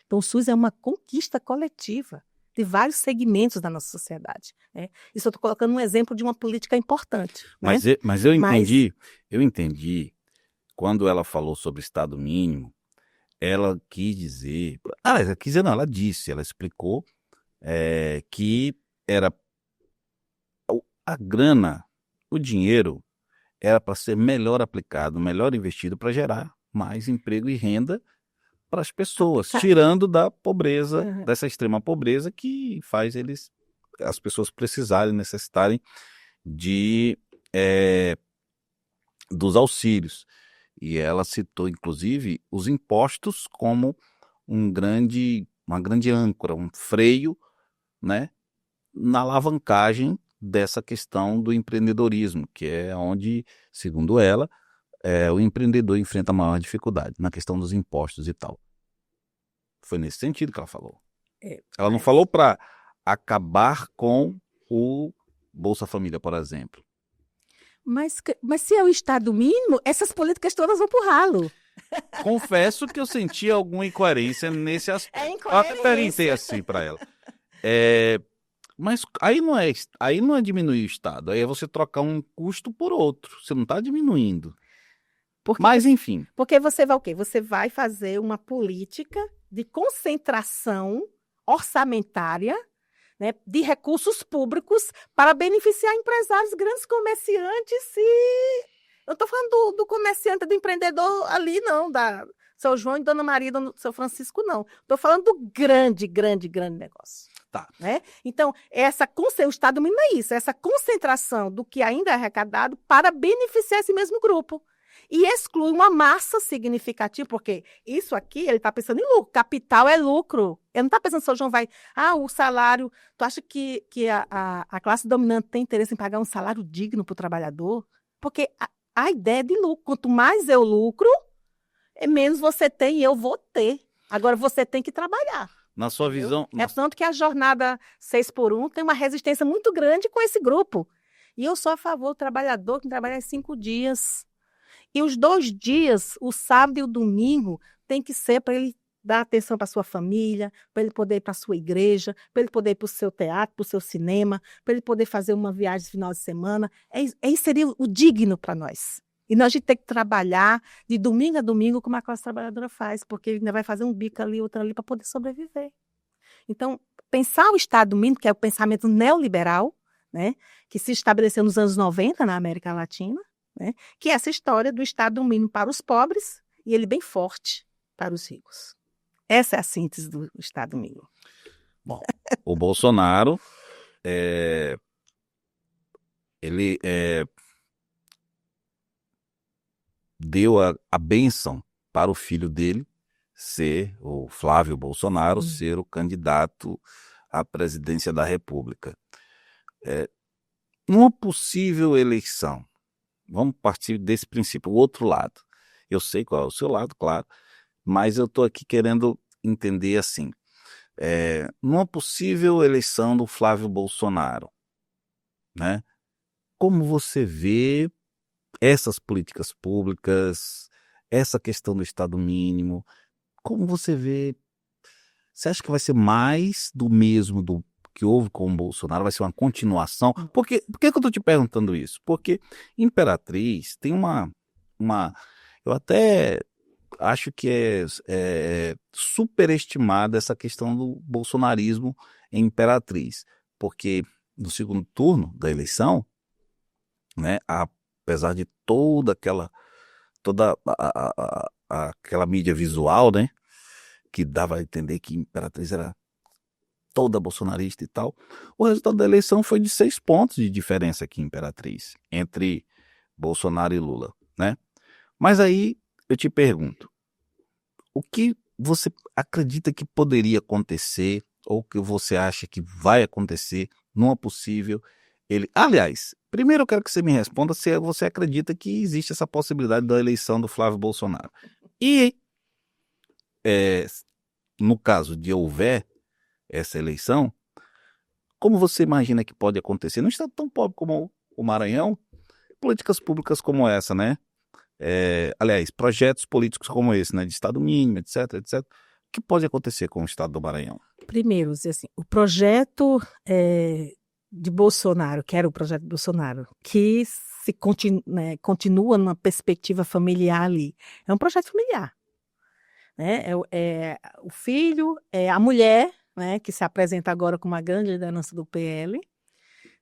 Então o SUS é uma conquista coletiva de vários segmentos da nossa sociedade, né? Isso eu estou colocando um exemplo de uma política importante. Mas, né? mas eu entendi. Quando ela falou sobre Estado mínimo, ela quis dizer... ela disse, ela explicou que era a grana, o dinheiro, era para ser melhor aplicado, melhor investido para gerar mais emprego e renda para as pessoas, tirando da pobreza, dessa extrema pobreza que faz as pessoas precisarem, necessitarem dos auxílios. E ela citou, inclusive, os impostos como uma grande âncora, um freio, né, na alavancagem dessa questão do empreendedorismo, que é onde, segundo ela, o empreendedor enfrenta a maior dificuldade, na questão dos impostos e tal. Foi nesse sentido que ela falou. Ela não falou para acabar com o Bolsa Família, por exemplo. Mas se é o Estado mínimo, essas políticas todas vão pro ralo. Confesso que eu senti alguma incoerência nesse aspecto. Incoerência. Eu até perguntei assim para ela. Mas aí não é diminuir o Estado, aí é você trocar um custo por outro. Você não está diminuindo. Mas, enfim. Porque você vai o quê? Você vai fazer uma política de concentração orçamentária, né, de recursos públicos para beneficiar empresários, grandes comerciantes eu estou falando do comerciante, do empreendedor ali, não, da seu João e Dona Maria, do seu Francisco, não. Estou falando do grande negócio. Tá. Né? Então, o Estado mínimo é isso, essa concentração do que ainda é arrecadado para beneficiar esse mesmo grupo. e exclui uma massa significativa, porque isso aqui, ele está pensando em lucro, capital é lucro. Ele não está pensando se o João vai, o salário, tu acha que a classe dominante tem interesse em pagar um salário digno para o trabalhador? Porque a ideia é de lucro, quanto mais eu lucro, menos você tem e eu vou ter. Agora você tem que trabalhar. Na sua visão... É tanto que a jornada 6x1 tem uma resistência muito grande com esse grupo. E eu sou a favor do trabalhador que trabalha 5 dias. E os 2 dias, o sábado e o domingo, tem que ser para ele dar atenção para a sua família, para ele poder ir para a sua igreja, para ele poder ir para o seu teatro, para o seu cinema, para ele poder fazer uma viagem no final de semana. Isso seria o digno para nós. E nós a gente tem que trabalhar de domingo a domingo como a classe trabalhadora faz, porque ele ainda vai fazer um bico ali, outro ali, para poder sobreviver. Então, pensar o Estado mínimo, que é o pensamento neoliberal, né, que se estabeleceu nos anos 90 na América Latina, né, que é essa história do Estado mínimo para os pobres e ele bem forte para os ricos. Essa é a síntese do Estado mínimo. Bom, o Bolsonaro, ele deu a bênção para o filho dele ser, o Flávio Bolsonaro, ser o candidato à presidência da República. Numa possível eleição, vamos partir desse princípio, o outro lado. Eu sei qual é o seu lado, claro, mas eu estou aqui querendo entender assim, numa possível eleição do Flávio Bolsonaro, né? Como você vê essas políticas públicas, essa questão do Estado mínimo, como você vê? Você acha que vai ser mais do mesmo do que houve com o Bolsonaro? Vai ser uma continuação? Por que eu estou te perguntando isso? Porque Imperatriz tem uma eu até acho que é superestimada essa questão do bolsonarismo em Imperatriz, porque no segundo turno da eleição, né, apesar de toda aquela mídia visual, né, que dava a entender que Imperatriz era toda bolsonarista e tal, o resultado da eleição foi de 6 pontos de diferença aqui em Imperatriz, entre Bolsonaro e Lula, né? Mas aí eu te pergunto, o que você acredita que poderia acontecer, ou que você acha que vai acontecer numa possível... Aliás, primeiro eu quero que você me responda se você acredita que existe essa possibilidade da eleição do Flávio Bolsonaro. E, no caso de houver essa eleição, como você imagina que pode acontecer? Num estado tão pobre como o Maranhão, políticas públicas como essa, né? Aliás, projetos políticos como esse, né? De Estado mínimo, etc, etc. O que pode acontecer com o estado do Maranhão? Primeiro, assim, o projeto de Bolsonaro, que era o projeto de Bolsonaro, que continua numa perspectiva familiar ali, é um projeto familiar. Né? O filho, a mulher, né, que se apresenta agora como uma grande liderança do PL,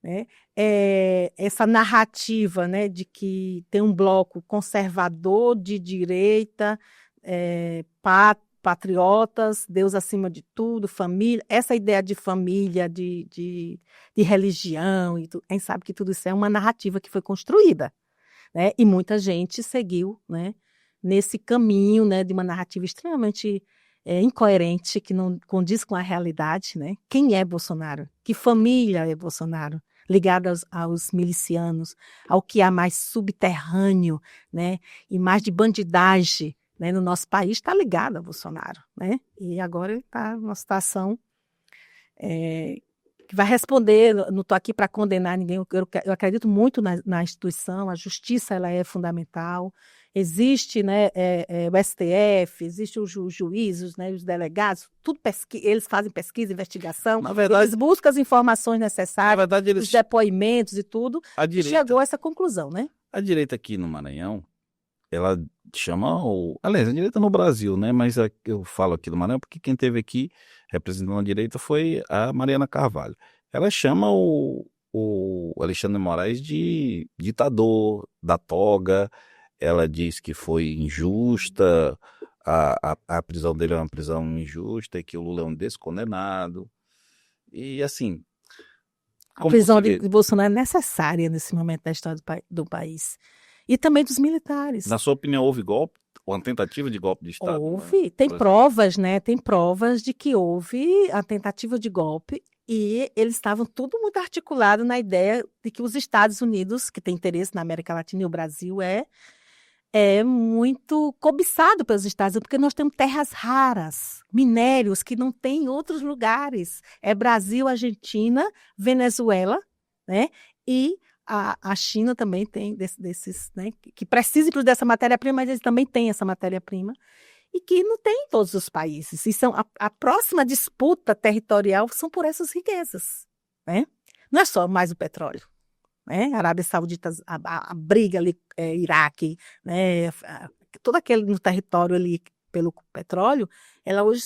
né? Essa narrativa, né, de que tem um bloco conservador de direita, patriotas, Deus acima de tudo, família, essa ideia de família, de religião, a gente sabe que tudo isso é uma narrativa que foi construída, né? E muita gente seguiu, né, nesse caminho, né, de uma narrativa extremamente incoerente, que não condiz com a realidade, né? Quem é Bolsonaro? Que família é Bolsonaro? Ligada aos milicianos, ao que há mais subterrâneo, né? E mais de bandidagem, né, no nosso país, está ligado a Bolsonaro, né? E agora ele está numa situação que vai responder. Não estou aqui para condenar ninguém, eu acredito muito na instituição, a justiça ela é fundamental. Existe, né, o STF, existem os juízes, né, os delegados, tudo eles fazem pesquisa, investigação, Na verdade, eles buscam as informações necessárias, na verdade, os depoimentos e tudo, e chegou a essa conclusão, né? A direita aqui no Maranhão, ela chama, aliás, a direita no Brasil, né, mas eu falo aqui do Maranhão porque quem esteve aqui representando a direita foi a Mariana Carvalho. Ela chama o Alexandre de Moraes de ditador, da toga. Ela diz que foi injusta, a prisão dele é uma prisão injusta e que o Lula é um descondenado. E assim... A prisão de Bolsonaro é necessária nesse momento da história do país. E também dos militares. Na sua opinião, houve golpe? Ou uma tentativa de golpe de Estado? Houve, tem provas, né? Tem provas de que houve a tentativa de golpe e eles estavam tudo muito articulado na ideia de que os Estados Unidos, que tem interesse na América Latina e o Brasil, é muito cobiçado pelos Estados Unidos, porque nós temos terras raras, minérios que não tem em outros lugares. É Brasil, Argentina, Venezuela, né? E a China também tem desses, né, que precisam dessa matéria-prima, mas eles também têm essa matéria-prima, e que não tem em todos os países. E a próxima disputa territorial são por essas riquezas. Né? Não é só mais o petróleo. Né? A Arábia Saudita, a briga ali, Iraque, né? Todo aquele no território ali pelo petróleo, ela hoje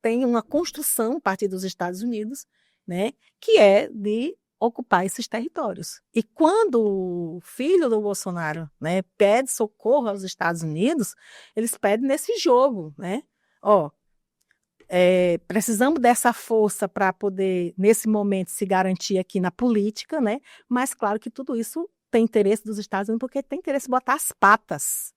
tem uma construção a partir dos Estados Unidos, né, que é de ocupar esses territórios. E quando o filho do Bolsonaro, né, pede socorro aos Estados Unidos, eles pedem nesse jogo, né? Precisamos dessa força para poder, nesse momento, se garantir aqui na política, né? Mas claro que tudo isso tem interesse dos Estados Unidos, porque tem interesse em botar as patas,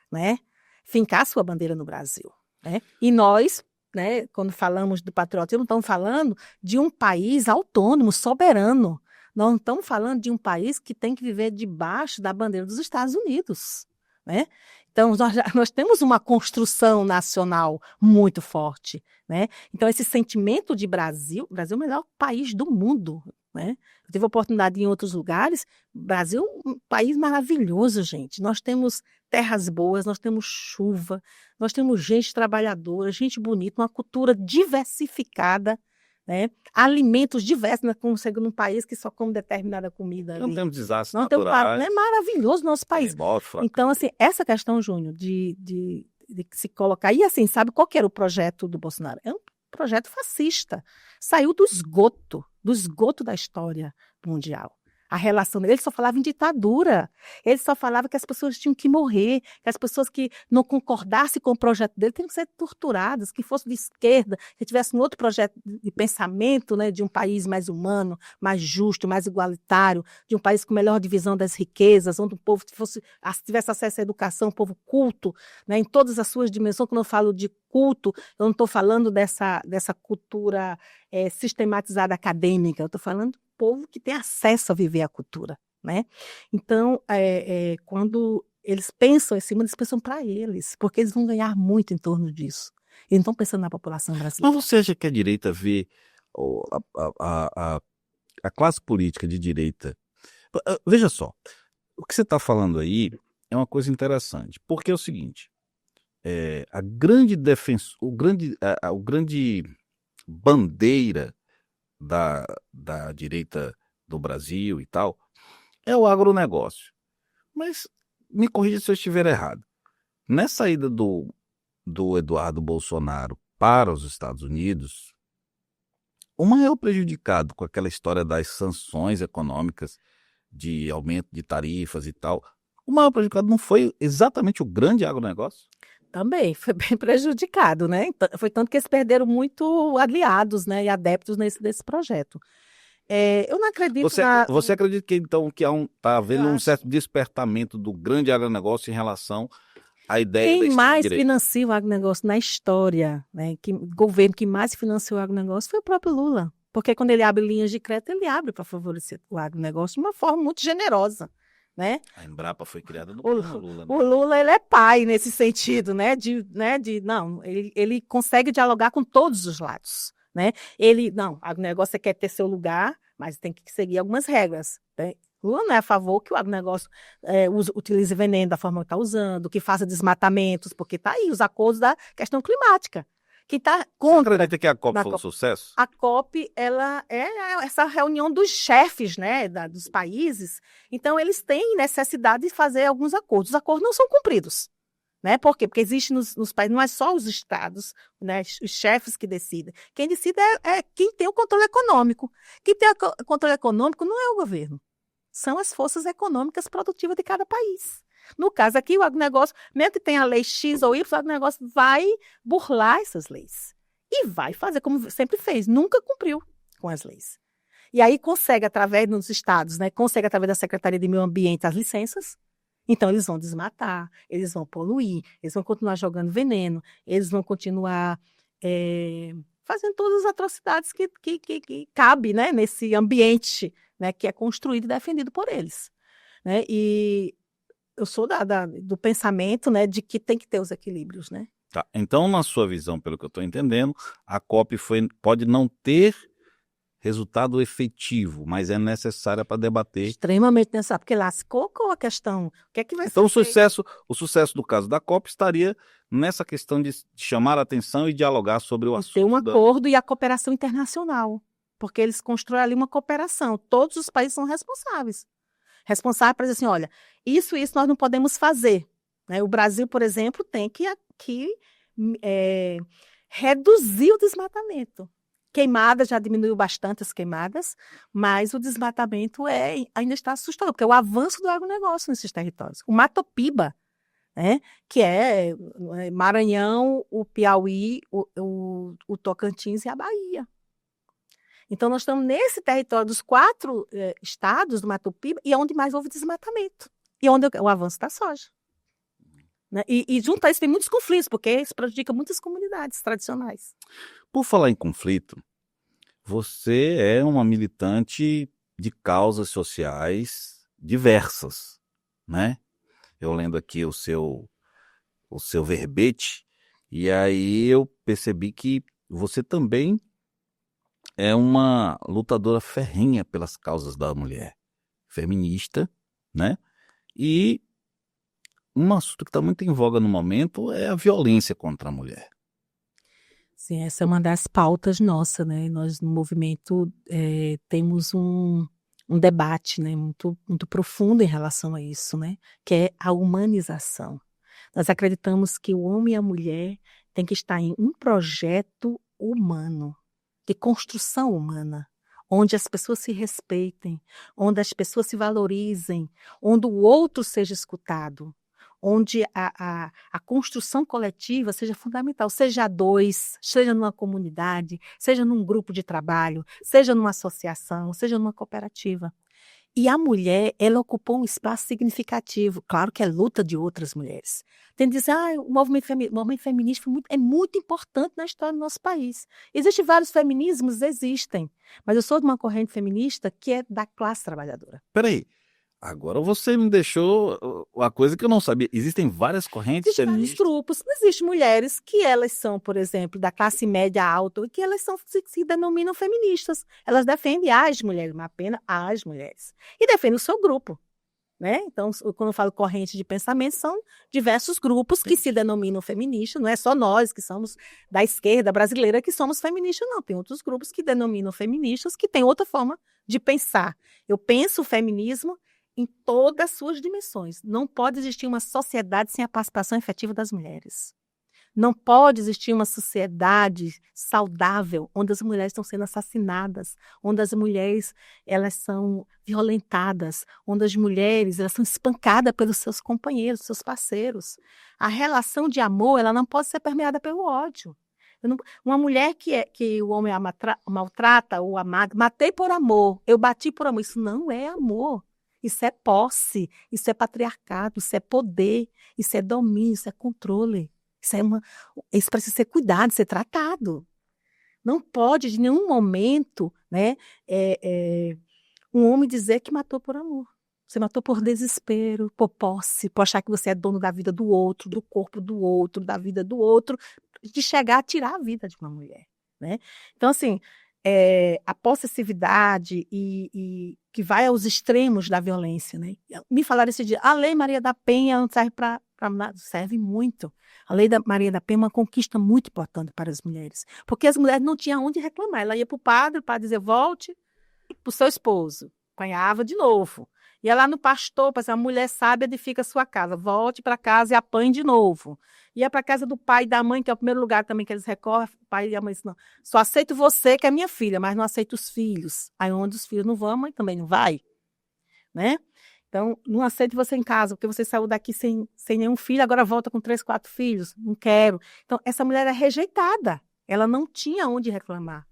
né? Fincar sua bandeira no Brasil. Né? E nós, né, quando falamos do patriotismo, não estamos falando de um país autônomo, soberano. Nós não estamos falando de um país que tem que viver debaixo da bandeira dos Estados Unidos. Né? Então, nós temos uma construção nacional muito forte. Né? Então, esse sentimento de Brasil, o Brasil é o melhor país do mundo. Né? Eu tive a oportunidade em outros lugares. Brasil é um país maravilhoso, gente. Nós temos terras boas, nós temos chuva, nós temos gente trabalhadora, gente bonita, uma cultura diversificada, né? Alimentos diversos, né? Como sendo num país que só come determinada comida. Não temos desastres não naturais. É maravilhoso o nosso país. Então, assim, essa questão, Júnior, de se colocar... E assim, sabe qual que era o projeto do Bolsonaro? É um projeto fascista. Saiu do esgoto da história mundial. A relação dele, ele só falava em ditadura. Ele só falava que as pessoas tinham que morrer, que as pessoas que não concordassem com o projeto dele tinham que ser torturadas, que fosse de esquerda, que tivesse um outro projeto de pensamento, né, de um país mais humano, mais justo, mais igualitário, de um país com melhor divisão das riquezas, onde o povo tivesse acesso à educação, um povo culto, né, em todas as suas dimensões. Quando eu falo de culto, eu não estou falando dessa cultura sistematizada acadêmica, eu estou falando do povo que tem acesso a viver a cultura. Né? Então, quando eles pensam em cima, eles pensam para eles, porque eles vão ganhar muito em torno disso. Eles não estão pensando na população brasileira. Mas você acha que a direita vê a classe política de direita... Veja só, o que você está falando aí é uma coisa interessante, porque é o seguinte, a grande bandeira da direita do Brasil e tal é o agronegócio. Mas me corrija se eu estiver errado. Nessa ida do Eduardo Bolsonaro para os Estados Unidos, o maior prejudicado com aquela história das sanções econômicas, de aumento de tarifas e tal, o maior prejudicado não foi exatamente o grande agronegócio? Também foi bem prejudicado, né? Foi tanto que eles perderam muito aliados, né, e adeptos desse projeto. Eu não acredito Você acredita que então que está havendo um certo despertamento do grande agronegócio em relação à ideia Quem mais financia o agronegócio na história, né? O governo que mais financiou o agronegócio foi o próprio Lula. Porque quando ele abre linhas de crédito, ele abre para favorecer o agronegócio de uma forma muito generosa. Né? A Embrapa foi criada no Lula. Né? O Lula, ele é pai nesse sentido, né? Ele consegue dialogar com todos os lados, né? O agronegócio quer ter seu lugar, mas tem que seguir algumas regras, né? Lula não é a favor que o agronegócio utilize veneno da forma que está usando, que faça desmatamentos, porque está aí os acordos da questão climática. Que está contra. Você acredita que a COP foi um sucesso? A COP, ela é essa reunião dos chefes, né, dos países. Então, eles têm necessidade de fazer alguns acordos. Os acordos não são cumpridos. Né? Por quê? Porque existe nos países, não é só os estados, né, os chefes que decidem. Quem decide é quem tem o controle econômico. Quem tem o controle econômico não é o governo. São as forças econômicas produtivas de cada país. No caso aqui, o agronegócio, mesmo que tenha a lei X ou Y, o agronegócio vai burlar essas leis. E vai fazer como sempre fez, nunca cumpriu com as leis. E aí consegue, através dos estados, né, consegue, através da Secretaria de Meio Ambiente, as licenças, Então, eles vão desmatar, eles vão poluir, eles vão continuar jogando veneno, eles vão continuar fazendo todas as atrocidades que cabe, né, nesse ambiente, né, que é construído e defendido por eles. Né? E eu sou do pensamento, né, de que tem que ter os equilíbrios. Né? Tá. Então, na sua visão, pelo que eu estou entendendo, a COP pode não ter resultado efetivo, mas é necessária para debater. Extremamente necessário, porque lá se colocou a questão, o que é que vai Então, ser feito? o sucesso do caso da COP estaria nessa questão de chamar a atenção e dialogar sobre o assunto. Ter um acordo e a cooperação internacional, porque eles constroem ali uma cooperação. Todos os países são responsáveis. Responsável para dizer assim, olha, isso nós não podemos fazer. Né? O Brasil, por exemplo, tem que reduzir o desmatamento. Queimadas, já diminuiu bastante as queimadas, mas o desmatamento ainda está assustador, porque é o avanço do agronegócio nesses territórios. O Matopiba, né, que é Maranhão, o Piauí, o Tocantins e a Bahia. Então, nós estamos nesse território dos 4 estados do Mato Piba e é onde mais houve desmatamento. E onde o avanço da soja. Né? E junto a isso tem muitos conflitos, porque isso prejudica muitas comunidades tradicionais. Por falar em conflito, você é uma militante de causas sociais diversas, né? Eu lendo aqui o seu verbete, e aí eu percebi que você também é uma lutadora ferrenha pelas causas da mulher, feminista, né? E um assunto que está muito em voga no momento é a violência contra a mulher. Sim, essa é uma das pautas nossas, né? Nós no movimento temos um debate, né, muito, muito profundo em relação a isso, né? Que é a humanização. Nós acreditamos que o homem e a mulher têm que estar em um projeto humano, de construção humana, onde as pessoas se respeitem, onde as pessoas se valorizem, onde o outro seja escutado, onde a construção coletiva seja fundamental, seja a 2, seja numa comunidade, seja num grupo de trabalho, seja numa associação, seja numa cooperativa. E a mulher, ela ocupou um espaço significativo. Claro que é luta de outras mulheres. Tem que dizer, o movimento feminista é muito importante na história do nosso país. Existem vários feminismos? Existem. Mas eu sou de uma corrente feminista que é da classe trabalhadora. Peraí, agora você me deixou uma coisa que eu não sabia. Existem várias correntes Existem vários grupos. Existem mulheres que elas são, por exemplo, da classe média alta, e que elas se denominam feministas. Elas defendem as mulheres, mas apenas as mulheres. E defendem o seu grupo. Né? Então, quando eu falo corrente de pensamento, são diversos grupos que se denominam feministas. Não é só nós que somos da esquerda brasileira que somos feministas, não. Tem outros grupos que denominam feministas que têm outra forma de pensar. Eu penso o feminismo em todas as suas dimensões. Não pode existir uma sociedade sem a participação efetiva das mulheres. Não pode existir uma sociedade saudável onde as mulheres estão sendo assassinadas, onde as mulheres elas são violentadas, onde as mulheres elas são espancadas pelos seus companheiros, seus parceiros. A relação de amor ela não pode ser permeada pelo ódio. Uma mulher que o homem maltrata ou amado, matei por amor, eu bati por amor, isso não é amor. Isso é posse, isso é patriarcado, isso é poder, isso é domínio, isso é controle. Isso precisa ser cuidado, ser tratado. Não pode, de nenhum momento, né, um homem dizer que matou por amor. Você matou por desespero, por posse, por achar que você é dono da vida do outro, do corpo do outro, da vida do outro, de chegar a tirar a vida de uma mulher. Né? Então, assim, a possessividade e que vai aos extremos da violência. Né? Me falaram esse dia, a Lei Maria da Penha não serve para nada, serve muito. A Lei da Maria da Penha é uma conquista muito importante para as mulheres, porque as mulheres não tinham onde reclamar. Ela ia para o padre dizer, volte para o seu esposo. Apanhava de novo. Ia lá no pastor, para dizer, a mulher sábia edifica a sua casa. Volte para casa e apanhe de novo. Ia para a casa do pai e da mãe, que é o primeiro lugar também que eles recorrem. O pai e a mãe dizem, não, só aceito você, que é minha filha, mas não aceito os filhos. Aí onde os filhos não vão, a mãe também não vai. Né? Então, não aceito você em casa, porque você saiu daqui sem nenhum filho, agora volta com 3, 4 filhos. Não quero. Então, essa mulher é rejeitada. Ela não tinha onde reclamar.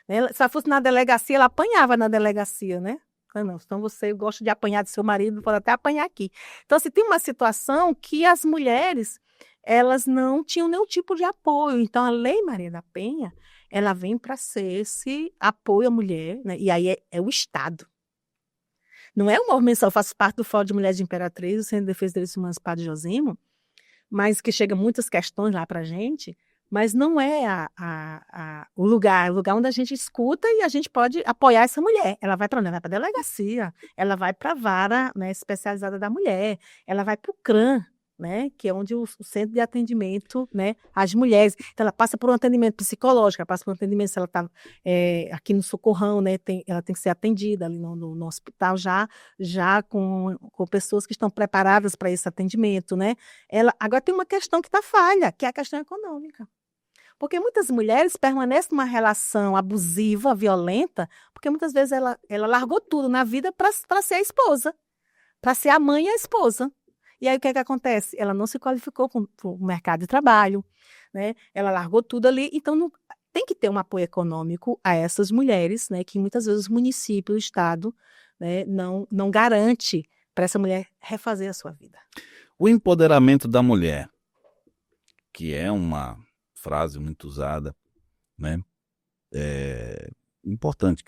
Né? Se ela fosse na delegacia, ela apanhava na delegacia, né? Não, então você gosta de apanhar do seu marido, pode até apanhar aqui. Então, assim, tem uma situação que as mulheres, elas não tinham nenhum tipo de apoio. Então, a Lei Maria da Penha, ela vem para ser esse apoio à mulher, né? E aí é o Estado. Não é um movimento só, eu faço parte do Fórum de Mulheres de Imperatriz, do Centro de Defesa dos Direitos Humanos Padre Josimo, mas que chega muitas questões lá para a gente, mas não é o lugar onde a gente escuta e a gente pode apoiar essa mulher. Ela vai para onde? Ela vai para a delegacia, ela vai para a vara, né, especializada da mulher, ela vai para o CRAM, né, que é onde o centro de atendimento, né, às mulheres. Então, ela passa por um atendimento psicológico, ela passa por um atendimento, se ela está aqui no Socorrão, né, ela tem que ser atendida ali no hospital já com pessoas que estão preparadas para esse atendimento, né. Agora tem uma questão que está falha, que é a questão econômica. Porque muitas mulheres permanecem numa relação abusiva, violenta, porque muitas vezes ela largou tudo na vida para ser a esposa, para ser a mãe e a esposa. E aí o que é que acontece? Ela não se qualificou para o mercado de trabalho, né? Ela largou tudo ali, então tem que ter um apoio econômico a essas mulheres, né? Que muitas vezes o município, o Estado, né? não garante para essa mulher refazer a sua vida. O empoderamento da mulher, que é uma frase muito usada, né? É importante,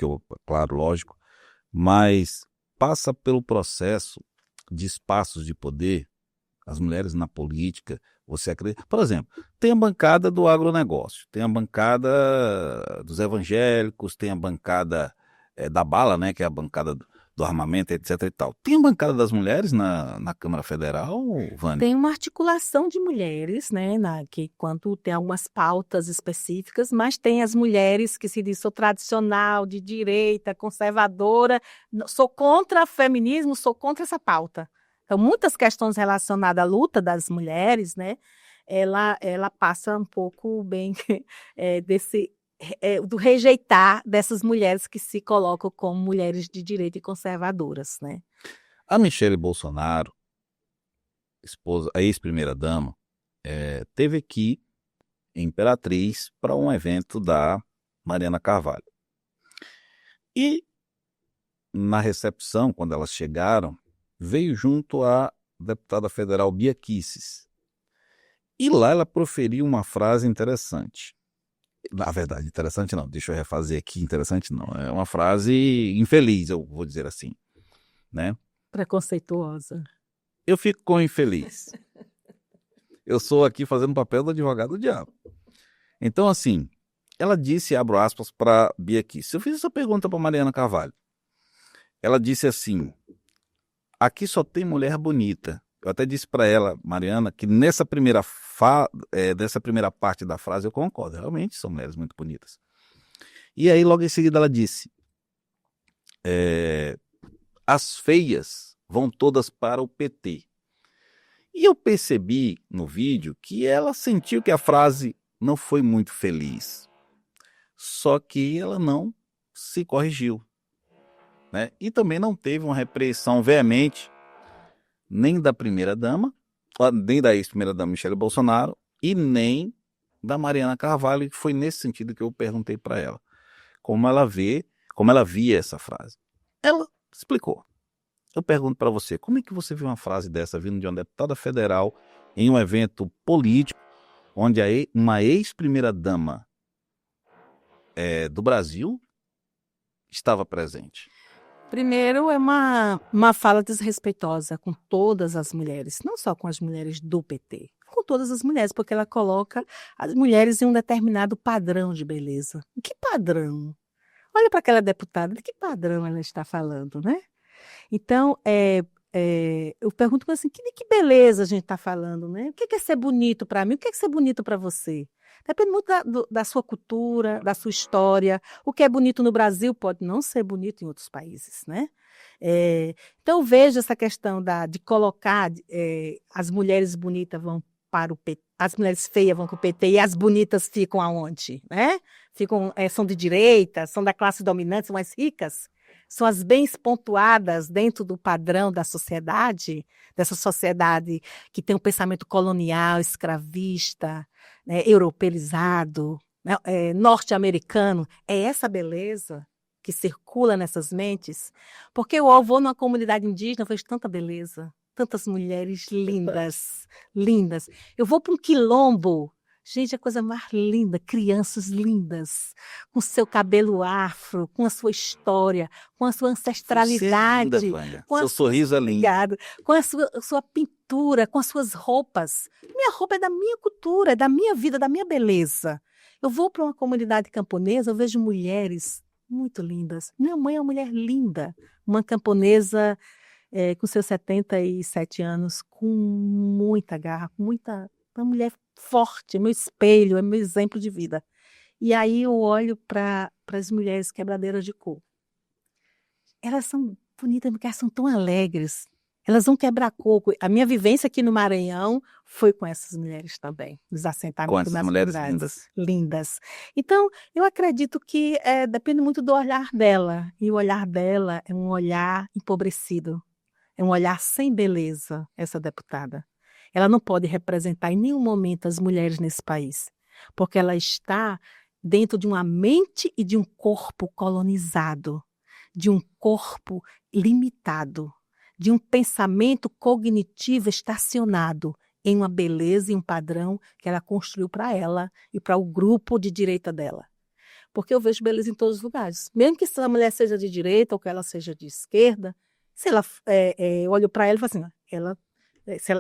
claro, lógico, mas passa pelo processo de espaços de poder, as mulheres na política, você acredita? Por exemplo, tem a bancada do agronegócio, tem a bancada dos evangélicos, tem a bancada da bala, né, que é a bancada do armamento, etc e tal. Tem a bancada das mulheres na Câmara Federal, Vânia? Tem uma articulação de mulheres, né, que quando tem algumas pautas específicas, mas tem as mulheres que se diz sou tradicional, de direita, conservadora, sou contra o feminismo, sou contra essa pauta. Então, muitas questões relacionadas à luta das mulheres, né, ela passa um pouco bem do rejeitar dessas mulheres que se colocam como mulheres de direita e conservadoras, né? A Michele Bolsonaro, a ex-primeira-dama, teve aqui em Imperatriz para um evento da Mariana Carvalho. E na recepção, quando elas chegaram, veio junto a deputada federal Bia Kicis. E lá ela proferiu uma frase interessante. Na verdade, interessante não, deixa eu refazer aqui, interessante não. É uma frase infeliz, eu vou dizer assim, né? Preconceituosa. Eu fico com infeliz. Eu sou aqui fazendo o papel do advogado do diabo. Então, assim, ela disse, abro aspas, para Bia Kicis. Eu fiz essa pergunta para Mariana Carvalho. Ela disse assim, aqui só tem mulher bonita. Eu até disse para ela, Mariana, que nessa dessa primeira parte da frase eu concordo. Realmente são mulheres muito bonitas. E aí, logo em seguida, ela disse, as feias vão todas para o PT. E eu percebi no vídeo que ela sentiu que a frase não foi muito feliz. Só que ela não se corrigiu, né? E também não teve uma repreensão veemente nem da primeira-dama, nem da ex-primeira-dama Michele Bolsonaro e nem da Mariana Carvalho, que foi nesse sentido que eu perguntei para ela. Como ela via essa frase. Ela explicou. Eu pergunto para você, como é que você viu uma frase dessa vindo de uma deputada federal em um evento político onde uma ex-primeira-dama do Brasil estava presente? Primeiro, é uma fala desrespeitosa com todas as mulheres, não só com as mulheres do PT, com todas as mulheres, porque ela coloca as mulheres em um determinado padrão de beleza. Que padrão? Olha para aquela deputada, de que padrão ela está falando, né? Então, eu pergunto assim, de que beleza a gente está falando, né? O que é ser bonito para mim? O que é ser bonito para você? Depende muito da sua cultura, da sua história. O que é bonito no Brasil pode não ser bonito em outros países, né? Então, eu vejo essa questão de colocar as mulheres bonitas vão para o PT, as mulheres feias vão para o PT e as bonitas ficam aonde, né? São de direita, são da classe dominante, são mais ricas. São as bem pontuadas dentro do padrão da sociedade, dessa sociedade que tem um pensamento colonial, escravista, né, europeizado, né, norte-americano. É essa beleza que circula nessas mentes, porque eu vou numa comunidade indígena, eu vejo tanta beleza, tantas mulheres lindas, lindas. Eu vou para um quilombo, gente, a coisa mais linda, crianças lindas, com seu cabelo afro, com a sua história, com a sua ancestralidade. Você é linda, Vânia. Seu sorriso é lindo. Obrigado. Com a sua pintura, com as suas roupas. Minha roupa é da minha cultura, é da minha vida, da minha beleza. Eu vou para uma comunidade camponesa, eu vejo mulheres muito lindas. Minha mãe é uma mulher linda, uma camponesa com seus 77 anos, com muita garra, uma mulher forte, é meu espelho, é meu exemplo de vida. E aí eu olho para as mulheres quebradeiras de coco. Elas são bonitas porque elas são tão alegres. Elas vão quebrar coco. A minha vivência aqui no Maranhão foi com essas mulheres também, nos assentamentos. Com essas mulheres lindas. Lindas. Então, eu acredito que depende muito do olhar dela. E o olhar dela é um olhar empobrecido. É um olhar sem beleza, essa deputada. Ela não pode representar em nenhum momento as mulheres nesse país, porque ela está dentro de uma mente e de um corpo colonizado, de um corpo limitado, de um pensamento cognitivo estacionado em uma beleza e um padrão que ela construiu para ela e para o grupo de direita dela. Porque eu vejo beleza em todos os lugares. Mesmo que essa mulher seja de direita ou que ela seja de esquerda, se ela eu olho para ela e falo assim,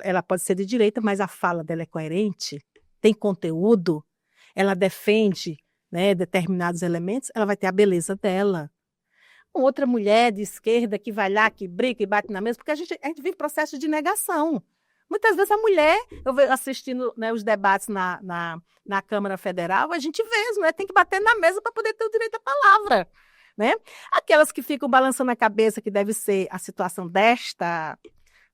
ela pode ser de direita, mas a fala dela é coerente, tem conteúdo, ela defende, né, determinados elementos, ela vai ter a beleza dela. Outra mulher de esquerda que vai lá, que briga e bate na mesa, porque a gente vive processo de negação. Muitas vezes a mulher, eu vejo assistindo, né, os debates na Câmara Federal, a gente vê, as mulheres têm que bater na mesa para poder ter o direito à palavra. Né? Aquelas que ficam balançando a cabeça, que deve ser a situação desta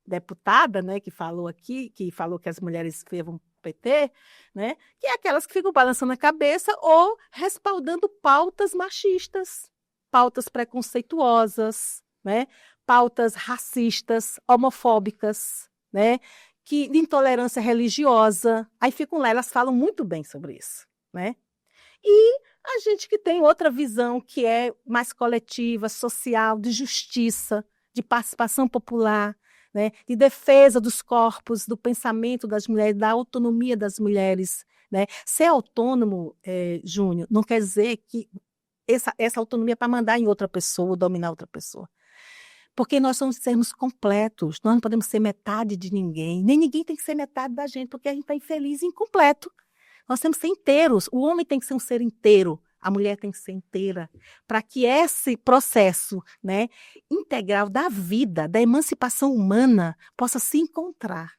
deputada, né, que falou aqui, que falou que as mulheres fervam PT, né, que é aquelas que ficam balançando a cabeça ou respaldando pautas machistas, pautas preconceituosas, né, pautas racistas, homofóbicas, né, de intolerância religiosa. Aí ficam lá, elas falam muito bem sobre isso, né? E a gente que tem outra visão, que é mais coletiva, social, de justiça, de participação popular, né, de defesa dos corpos, do pensamento das mulheres, da autonomia das mulheres. Né? Ser autônomo, Júnior, não quer dizer que essa autonomia é para mandar em outra pessoa, dominar outra pessoa. Porque nós somos sermos completos, nós não podemos ser metade de ninguém, nem ninguém tem que ser metade da gente, porque a gente está infeliz e incompleto. Nós temos que ser inteiros, o homem tem que ser um ser inteiro, a mulher tem que ser inteira, para que esse processo, né, integral da vida, da emancipação humana, possa se encontrar.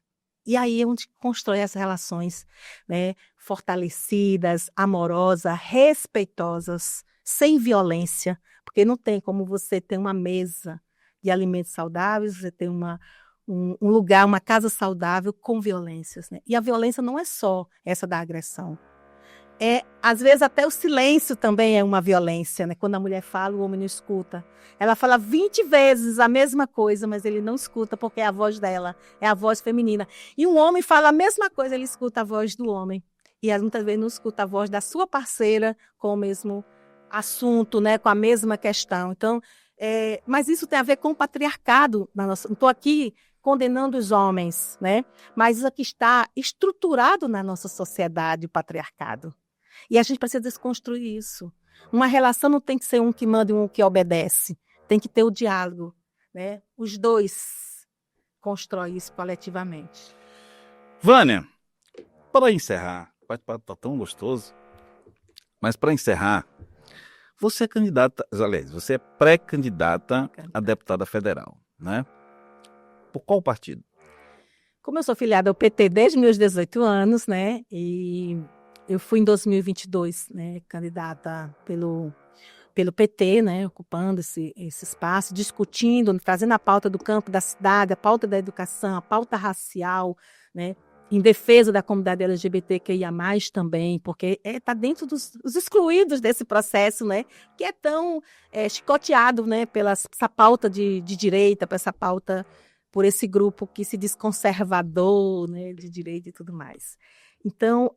E aí é onde constrói essas relações, né, fortalecidas, amorosas, respeitosas, sem violência, porque não tem como você ter uma mesa de alimentos saudáveis, você ter um lugar, uma casa saudável com violências. Né? E a violência não é só essa da agressão. Às vezes até o silêncio também é uma violência. Né? Quando a mulher fala, o homem não escuta. Ela fala 20 vezes a mesma coisa, mas ele não escuta porque é a voz dela, é a voz feminina. E um homem fala a mesma coisa, ele escuta a voz do homem. E muitas vezes não escuta a voz da sua parceira com o mesmo assunto, né? Com a mesma questão. Então, mas isso tem a ver com o patriarcado. Não estou aqui condenando os homens, né? Mas isso aqui está estruturado na nossa sociedade, o patriarcado. E a gente precisa desconstruir isso. Uma relação não tem que ser um que manda e um que obedece. Tem que ter o diálogo. Né? Os dois constroem isso coletivamente. Vânia, para encerrar, está tão gostoso, mas para encerrar, você é candidata, aliás, você é pré-candidata a deputada federal, né? Por qual partido? Como eu sou filiada ao PT desde meus 18 anos, né? E eu fui em 2022, né, candidata pelo PT, né, ocupando esse espaço, discutindo, trazendo a pauta do campo, da cidade, a pauta da educação, a pauta racial, né? Em defesa da comunidade LGBTQIA+, também, porque está dentro dos excluídos desse processo, né, que é tão chicoteado, né, essa pauta de direita, por esse grupo que se diz conservador, né, de direita e tudo mais. Então,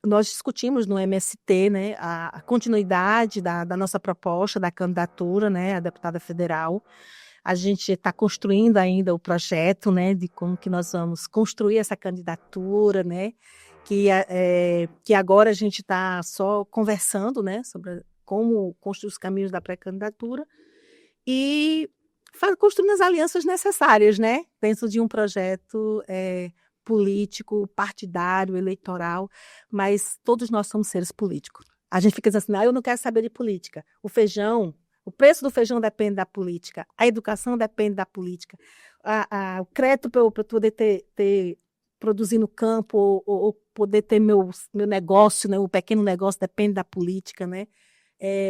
nós discutimos no MST, né, a continuidade da nossa proposta, da candidatura, né, a deputada federal. A gente está construindo ainda o projeto, né, de como que nós vamos construir essa candidatura, né, que agora a gente está só conversando, né, sobre como construir os caminhos da pré-candidatura e construindo as alianças necessárias, né, dentro de um projeto político, partidário, eleitoral, mas todos nós somos seres políticos. A gente fica dizendo assim, eu não quero saber de política. O preço do feijão depende da política, a educação depende da política, o crédito para eu poder produzir no campo ou poder ter meu negócio, né, o pequeno negócio depende da política, né?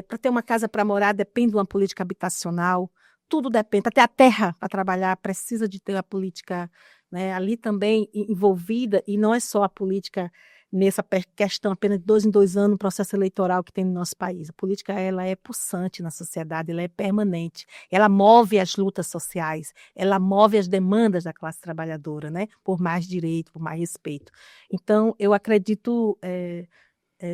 Para ter uma casa para morar depende de uma política habitacional, tudo depende, até a terra para trabalhar precisa de ter a política, né, ali também envolvida, e não é só a política nessa questão apenas de 2 em 2 anos, no processo eleitoral que tem no nosso país. A política ela é pulsante na sociedade, ela é permanente, ela move as lutas sociais, ela move as demandas da classe trabalhadora, né, por mais direito, por mais respeito. Então, eu acredito,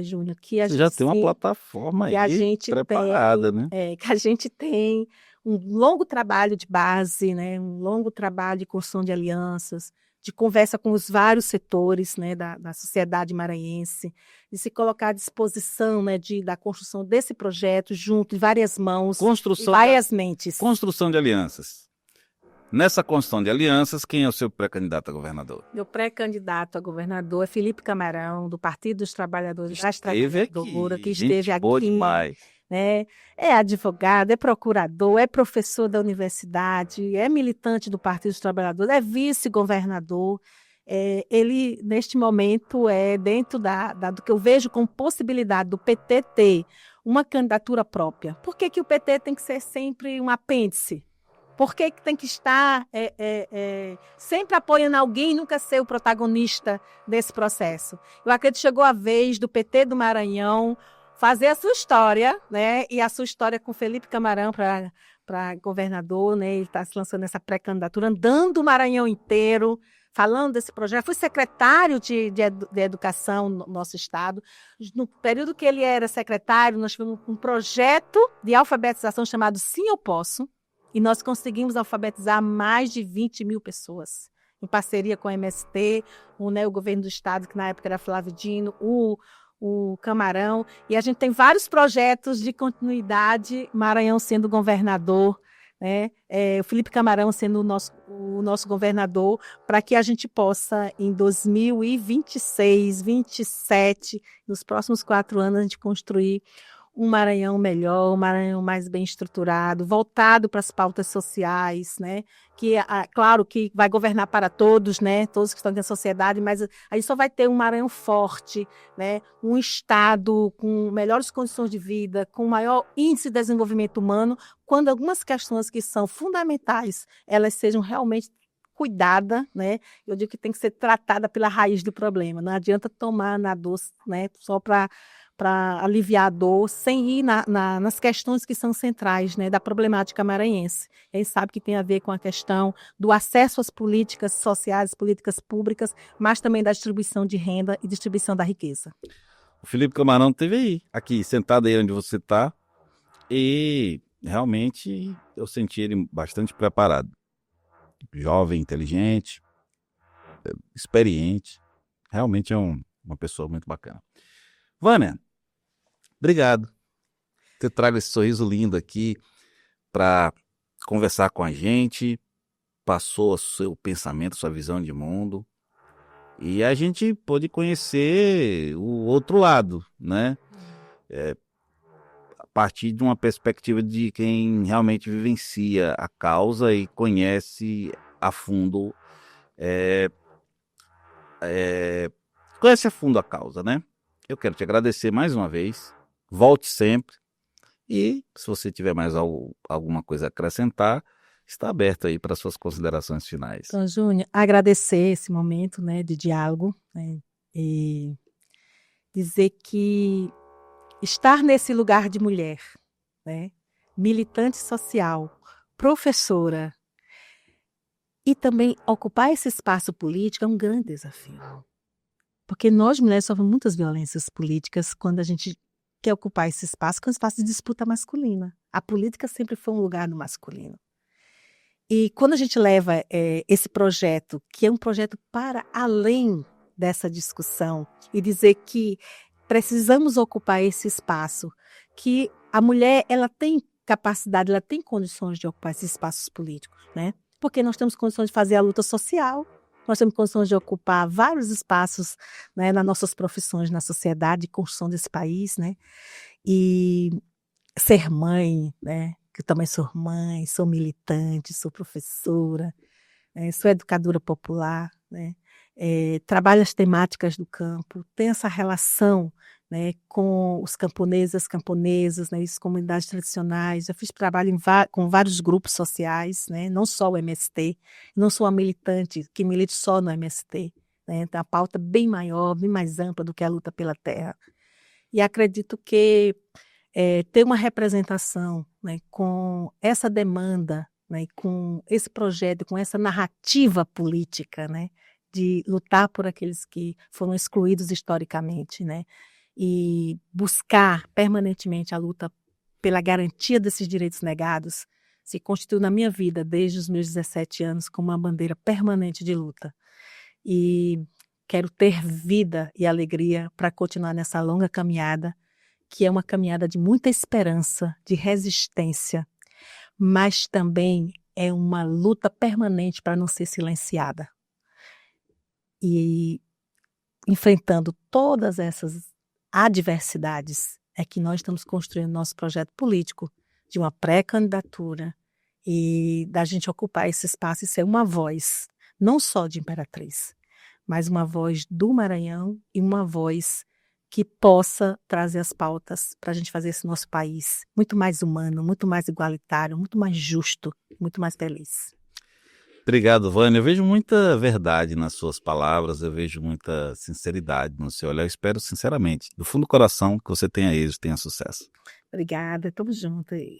Júnior, que a Você já gente, tem uma plataforma aí preparada, né? que a gente tem um longo trabalho de base, né, um longo trabalho de construção de alianças, de conversa com os vários setores, né, da sociedade maranhense, de se colocar à disposição, né, da construção desse projeto junto de várias mãos e várias mentes. Construção de alianças. Nessa construção de alianças, quem é o seu pré-candidato a governador? Meu pré-candidato a governador é Felipe Camarão, do Partido dos Trabalhadores das Esteve Trabalhadoras, aqui, que esteve gente boa aqui, demais. né? É advogado, é procurador, é professor da universidade, é militante do Partido dos Trabalhadores, é vice-governador. Ele, neste momento, é dentro do que eu vejo como possibilidade do PT ter uma candidatura própria. Por que o PT tem que ser sempre um apêndice? Por que tem que estar sempre apoiando alguém e nunca ser o protagonista desse processo? Eu acredito que chegou a vez do PT do Maranhão fazer a sua história, né? E a sua história com Felipe Camarão para governador, né? Ele está se lançando nessa pré-candidatura, andando o Maranhão inteiro, falando desse projeto. Fui secretário de educação no nosso estado. No período que ele era secretário, nós tivemos um projeto de alfabetização chamado Sim Eu Posso, e nós conseguimos alfabetizar mais de 20 mil pessoas, em parceria com a MST, o governo do estado, que na época era Flávio Dino, o Camarão, e a gente tem vários projetos de continuidade, Maranhão sendo governador, né? O Felipe Camarão sendo o nosso governador, para que a gente possa, em 2026, 2027, nos próximos 4 anos, a gente construir um Maranhão melhor, um Maranhão mais bem estruturado, voltado para as pautas sociais, né? Claro que vai governar para todos, né? Todos que estão na sociedade, mas a gente só vai ter um Maranhão forte, né? Um estado com melhores condições de vida, com maior índice de desenvolvimento humano, quando algumas questões que são fundamentais, elas sejam realmente cuidada, né? Eu digo que tem que ser tratada pela raiz do problema. Não adianta tomar na dor, né? Só para aliviar a dor, sem ir nas questões que são centrais, né, da problemática maranhense. A gente sabe que tem a ver com a questão do acesso às políticas sociais, políticas públicas, mas também da distribuição de renda e distribuição da riqueza. O Felipe Camarão esteve aí, aqui, sentado aí onde você está, e realmente eu senti ele bastante preparado. Jovem, inteligente, experiente. Realmente é uma pessoa muito bacana. Vânia, obrigado. Você traga esse sorriso lindo aqui para conversar com a gente, passou o seu pensamento, sua visão de mundo, e a gente pôde conhecer o outro lado, né? A partir de uma perspectiva de quem realmente vivencia a causa e conhece a fundo, conhece a fundo a causa, né? Eu quero te agradecer mais uma vez, volte sempre, e se você tiver mais alguma coisa a acrescentar, está aberto aí para suas considerações finais. Então, Júnior, agradecer esse momento, né, de diálogo, né, e dizer que estar nesse lugar de mulher, né, militante social, professora, e também ocupar esse espaço político é um grande desafio. Porque nós, mulheres, sofremos muitas violências políticas quando a gente quer ocupar esse espaço, que é um espaço de disputa masculina. A política sempre foi um lugar do masculino. E quando a gente leva esse projeto, que é um projeto para além dessa discussão, e dizer que precisamos ocupar esse espaço, que a mulher ela tem capacidade, ela tem condições de ocupar esses espaços políticos, né? Porque nós temos condições de fazer a luta social, nós temos condições de ocupar vários espaços, né, nas nossas profissões, na sociedade, de construção desse país, né? E ser mãe, né? Que eu também sou mãe, sou militante, sou professora, sou educadora popular, né? Trabalho as temáticas do campo, tenho essa relação, né, com os camponeses, as camponesas, né, as comunidades tradicionais. Já fiz trabalho com vários grupos sociais, né, não só o MST, não sou uma militante que milite só no MST, né, tem uma pauta bem maior, bem mais ampla do que a luta pela terra. E acredito que ter uma representação, né, com essa demanda, né, com esse projeto, com essa narrativa política, né, de lutar por aqueles que foram excluídos historicamente, né, e buscar permanentemente a luta pela garantia desses direitos negados, se constituiu na minha vida, desde os meus 17 anos, como uma bandeira permanente de luta. E quero ter vida e alegria para continuar nessa longa caminhada, que é uma caminhada de muita esperança, de resistência, mas também é uma luta permanente para não ser silenciada. E enfrentando todas essas adversidades, é que nós estamos construindo nosso projeto político de uma pré-candidatura e da gente ocupar esse espaço e ser uma voz, não só de Imperatriz, mas uma voz do Maranhão e uma voz que possa trazer as pautas para a gente fazer esse nosso país muito mais humano, muito mais igualitário, muito mais justo, muito mais feliz. Obrigado, Vânia. Eu vejo muita verdade nas suas palavras, eu vejo muita sinceridade no seu olhar. Eu espero, sinceramente, do fundo do coração, que você tenha êxito, tenha sucesso. Obrigada, estamos juntos aí.